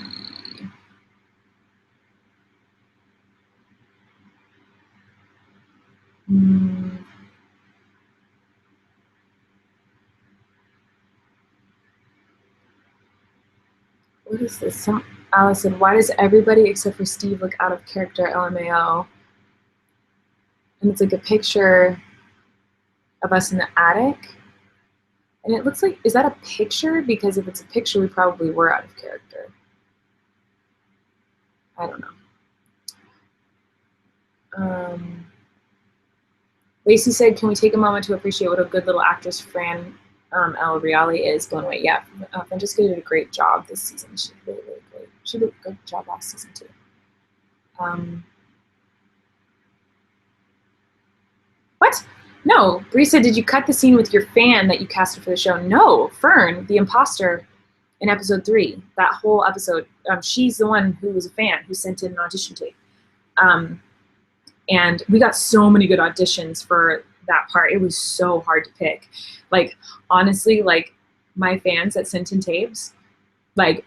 What is this? Allison, why does everybody except for Steve look out of character, LMAO? And it's like a picture of us in the attic. And it looks like, is that a picture? Because if it's a picture, we probably were out of character. I don't know. Lacey said, can we take a moment to appreciate what a good little actress Fran El Reale is? Blown away. Yeah, Francesca did a great job this season. She did really, really great. She did a good job last season too. What? No, Bree said, did you cut the scene with your fan that you casted for the show? No, Fern, the imposter in episode 3, that whole episode, she's the one who was a fan who sent in an audition tape. And we got so many good auditions for that part. It was so hard to pick. Like, honestly, like, my fans that sent in tapes, like,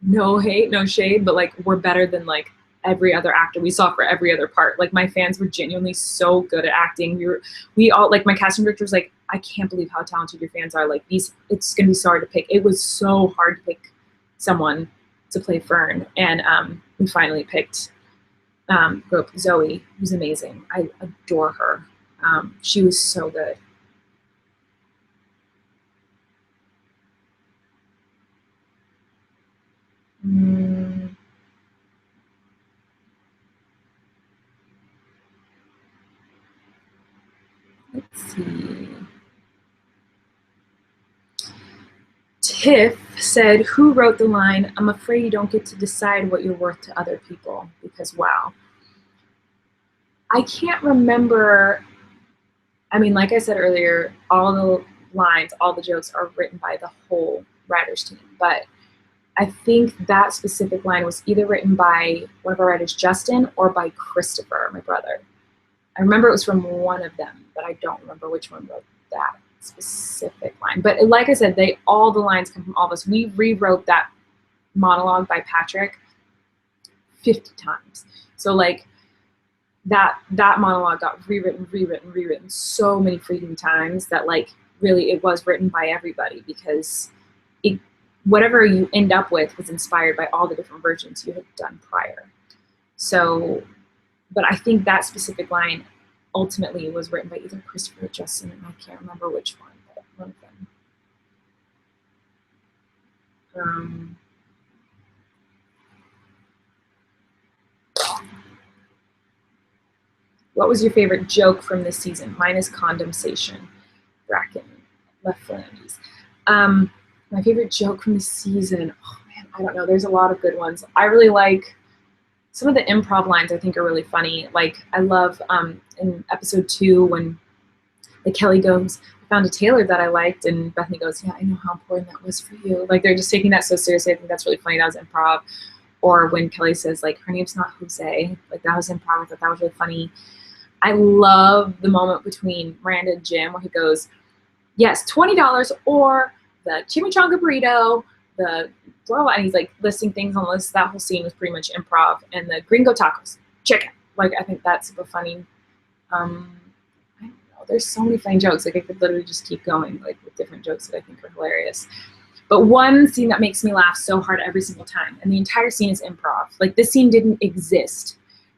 no hate, no shade, but like we're better than like every other actor we saw for every other part. Like my fans were genuinely so good at acting. We all, like my casting director was like, I can't believe how talented your fans are. Like it's gonna be so hard to pick. It was so hard to pick someone to play Fern, and we finally picked Zoe, who's amazing. I adore her. She was so good. Let's see. Tiff said, who wrote the line, I'm afraid you don't get to decide what you're worth to other people? Because, wow. I can't remember. I mean, like I said earlier, all the lines, all the jokes are written by the whole writers team. But I think that specific line was either written by one of our writers, Justin, or by Christopher, my brother. I remember it was from one of them, but I don't remember which one wrote that specific line. But like I said, all the lines come from all of us. We rewrote that monologue by Patrick 50 times. So like that monologue got rewritten so many freaking times that like really it was written by everybody, because whatever you end up with was inspired by all the different versions you had done prior. So, but I think that specific line ultimately was written by either Christopher or Justin, and I can't remember which one, but one of them. What was your favorite joke from this season? Mine is condensation. Bracken, left foot undies. My favorite joke from the season, oh man, I don't know. There's a lot of good ones. I really like some of the improv lines. I think are really funny. Like I love in episode 2 when Kelly goes, I found a tailor that I liked, and Bethany goes, yeah, I know how important that was for you. Like they're just taking that so seriously. I think that's really funny. That was improv. Or when Kelly says like her name's not Jose, like that was improv. I thought that was really funny. I love the moment between Miranda and Jim where he goes, yes, $20 or the chimichanga burrito, the blah, and he's like listing things on the list. That whole scene was pretty much improv. And the gringo tacos, chicken. Like I think that's super funny. I don't know. There's so many funny jokes. Like I could literally just keep going like with different jokes that I think are hilarious. But one scene that makes me laugh so hard every single time, and the entire scene is improv. Like this scene didn't exist.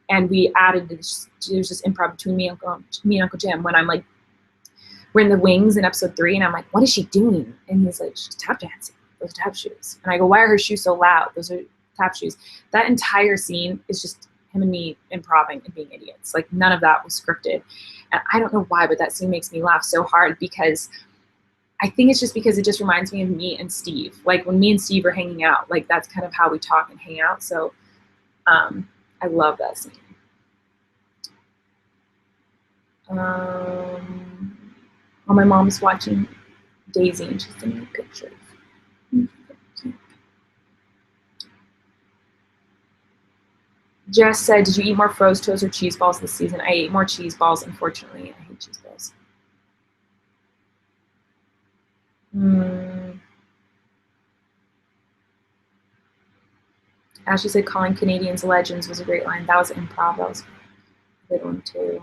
And we added this, there's this improv between me and Uncle Jim when I'm like, we're in the wings in episode 3, and I'm like, what is she doing? And he's like, she's tap dancing. Those are tap shoes. And I go, why are her shoes so loud? Those are tap shoes. That entire scene is just him and me improving and being idiots. Like none of that was scripted. And I don't know why, but that scene makes me laugh so hard because I think it's just because it just reminds me of me and Steve. Like when me and Steve are hanging out, like that's kind of how we talk and hang out. So I love that scene. Well, my mom's watching Daisy and she's sending me pictures. Jess said, did you eat more froze toast or cheese balls this season? I ate more cheese balls, unfortunately. I hate cheese balls. Ashley said, calling Canadians legends was a great line. That was improv. That was a good one, too.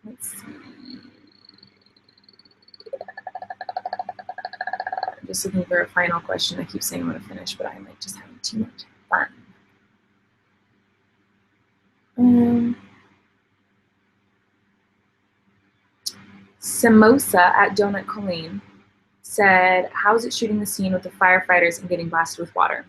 Let's see. I'm just looking for a final question. I keep saying I'm going to finish, but I'm like just having too much fun. Samosa at Donut Colleen said, how is it shooting the scene with the firefighters and getting blasted with water?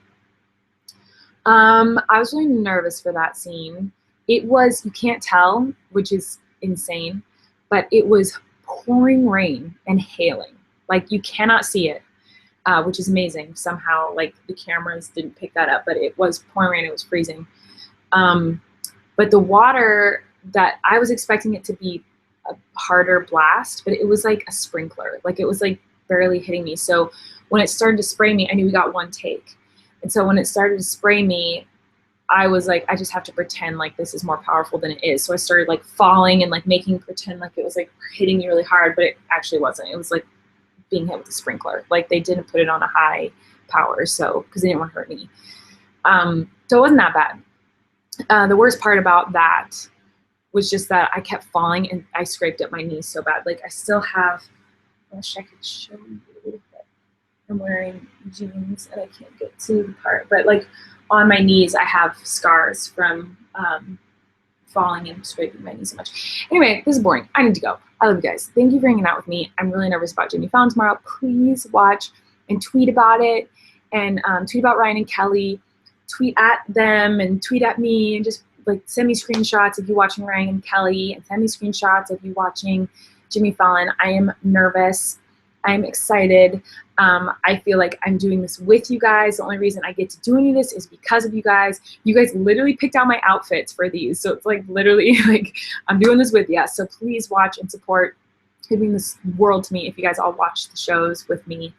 I was really nervous for that scene. It was, you can't tell, which is insane, but it was pouring rain and hailing. Like you cannot see it, which is amazing. Somehow like the cameras didn't pick that up, but it was pouring rain, it was freezing. But the water, that I was expecting it to be a harder blast, but it was like a sprinkler. Like it was like barely hitting me. So when it started to spray me, I knew we got one take. And so when it started to spray me, I was like, I just have to pretend like this is more powerful than it is. So I started like falling and like making pretend like it was like hitting me really hard, but it actually wasn't. It was like being hit with a sprinkler. Like they didn't put it on a high power, so because they didn't want to hurt me. So it wasn't that bad. The worst part about that was just that I kept falling and I scraped up my knees so bad. Like I still have, I wish I could show you. I'm wearing jeans and I can't get to the part, but like on my knees I have scars from falling and scraping my knees so much. Anyway, this is boring. I need to go. I love you guys. Thank you for hanging out with me. I'm really nervous about Jimmy Fallon tomorrow. Please watch and tweet about it, and tweet about Ryan and Kelly. Tweet at them and tweet at me, and just like send me screenshots of you watching Ryan and Kelly, and send me screenshots of you watching Jimmy Fallon. I am nervous. I'm excited. I feel like I'm doing this with you guys. The only reason I get to do any of this is because of you guys. You guys literally picked out my outfits for these. So it's like literally like I'm doing this with you. So please watch and support. It would mean this world to me if you guys all watch the shows with me,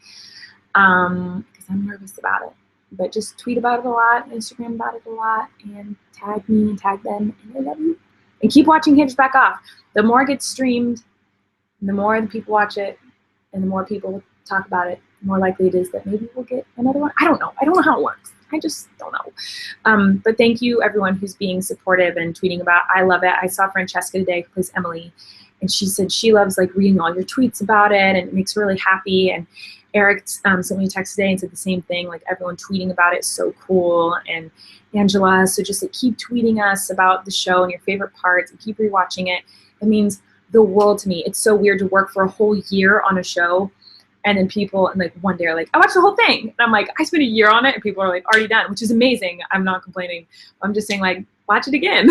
because I'm nervous about it. But just tweet about it a lot, Instagram about it a lot, and tag me and tag them. And I love you. And keep watching Hinge Back Off. The more it gets streamed, the more the people watch it, and the more people talk about it, the more likely it is that maybe we'll get another one. I don't know. I don't know how it works. I just don't know. But thank you, everyone who's being supportive and tweeting about. I love it. I saw Francesca today, who plays Emily, and she said she loves like reading all your tweets about it, and it makes her really happy. And Eric sent me a text today and said the same thing. Like everyone tweeting about it is so cool. And Angela, so just like keep tweeting us about the show and your favorite parts, and keep rewatching it. It means the world to me. It's so weird to work for a whole year on a show, and then people and like one day are like, I watched the whole thing, and I'm like, I spent a year on it, and people are like already done, which is amazing. I'm not complaining. I'm just saying like watch it again.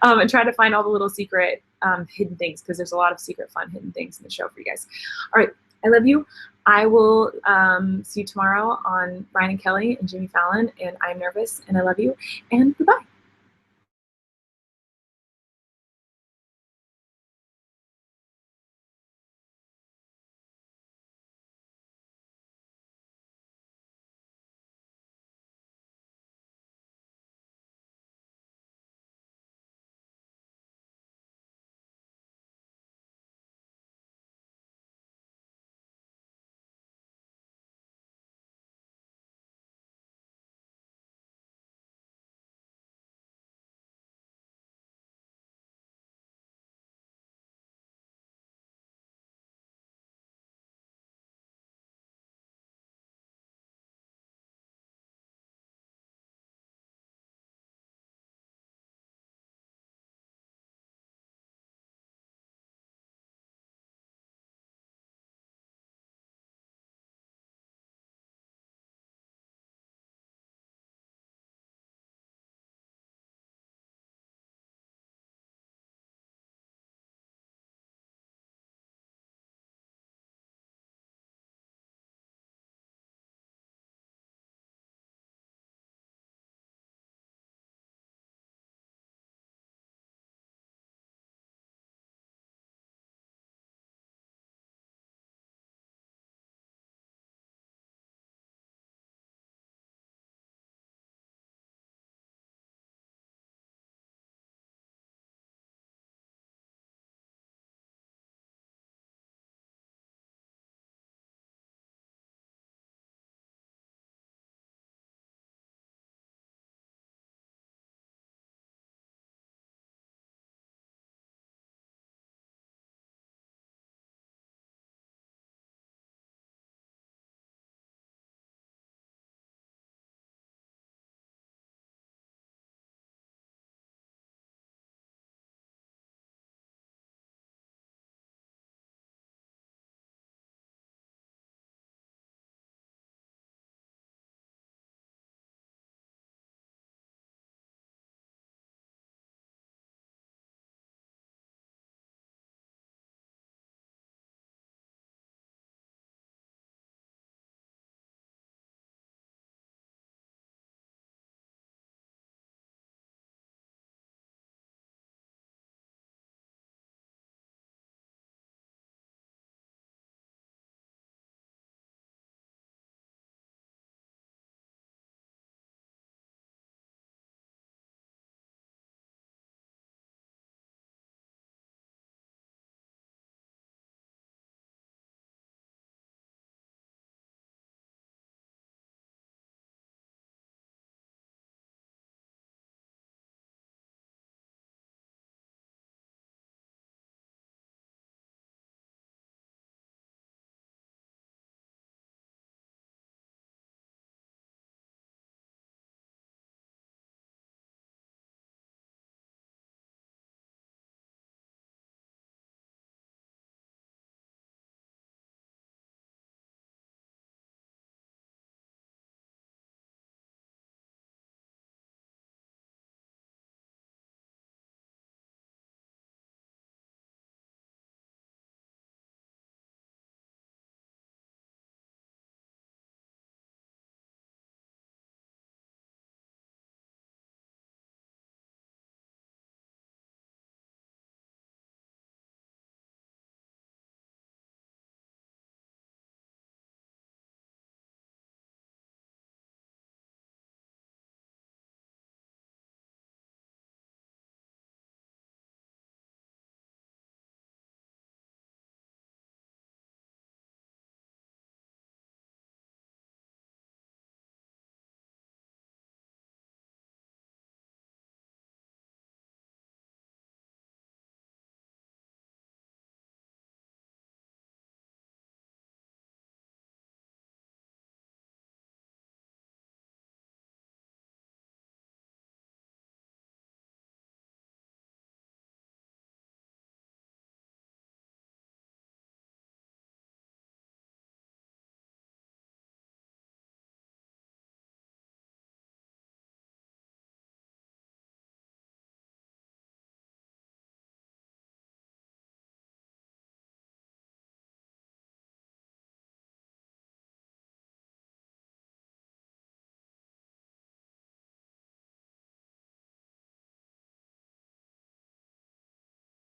And try to find all the little secret hidden things, because there's a lot of secret fun hidden things in the show for you guys. All right, I love you. I will see you tomorrow on Ryan and Kelly and Jimmy Fallon, and I'm nervous and I love you, and goodbye.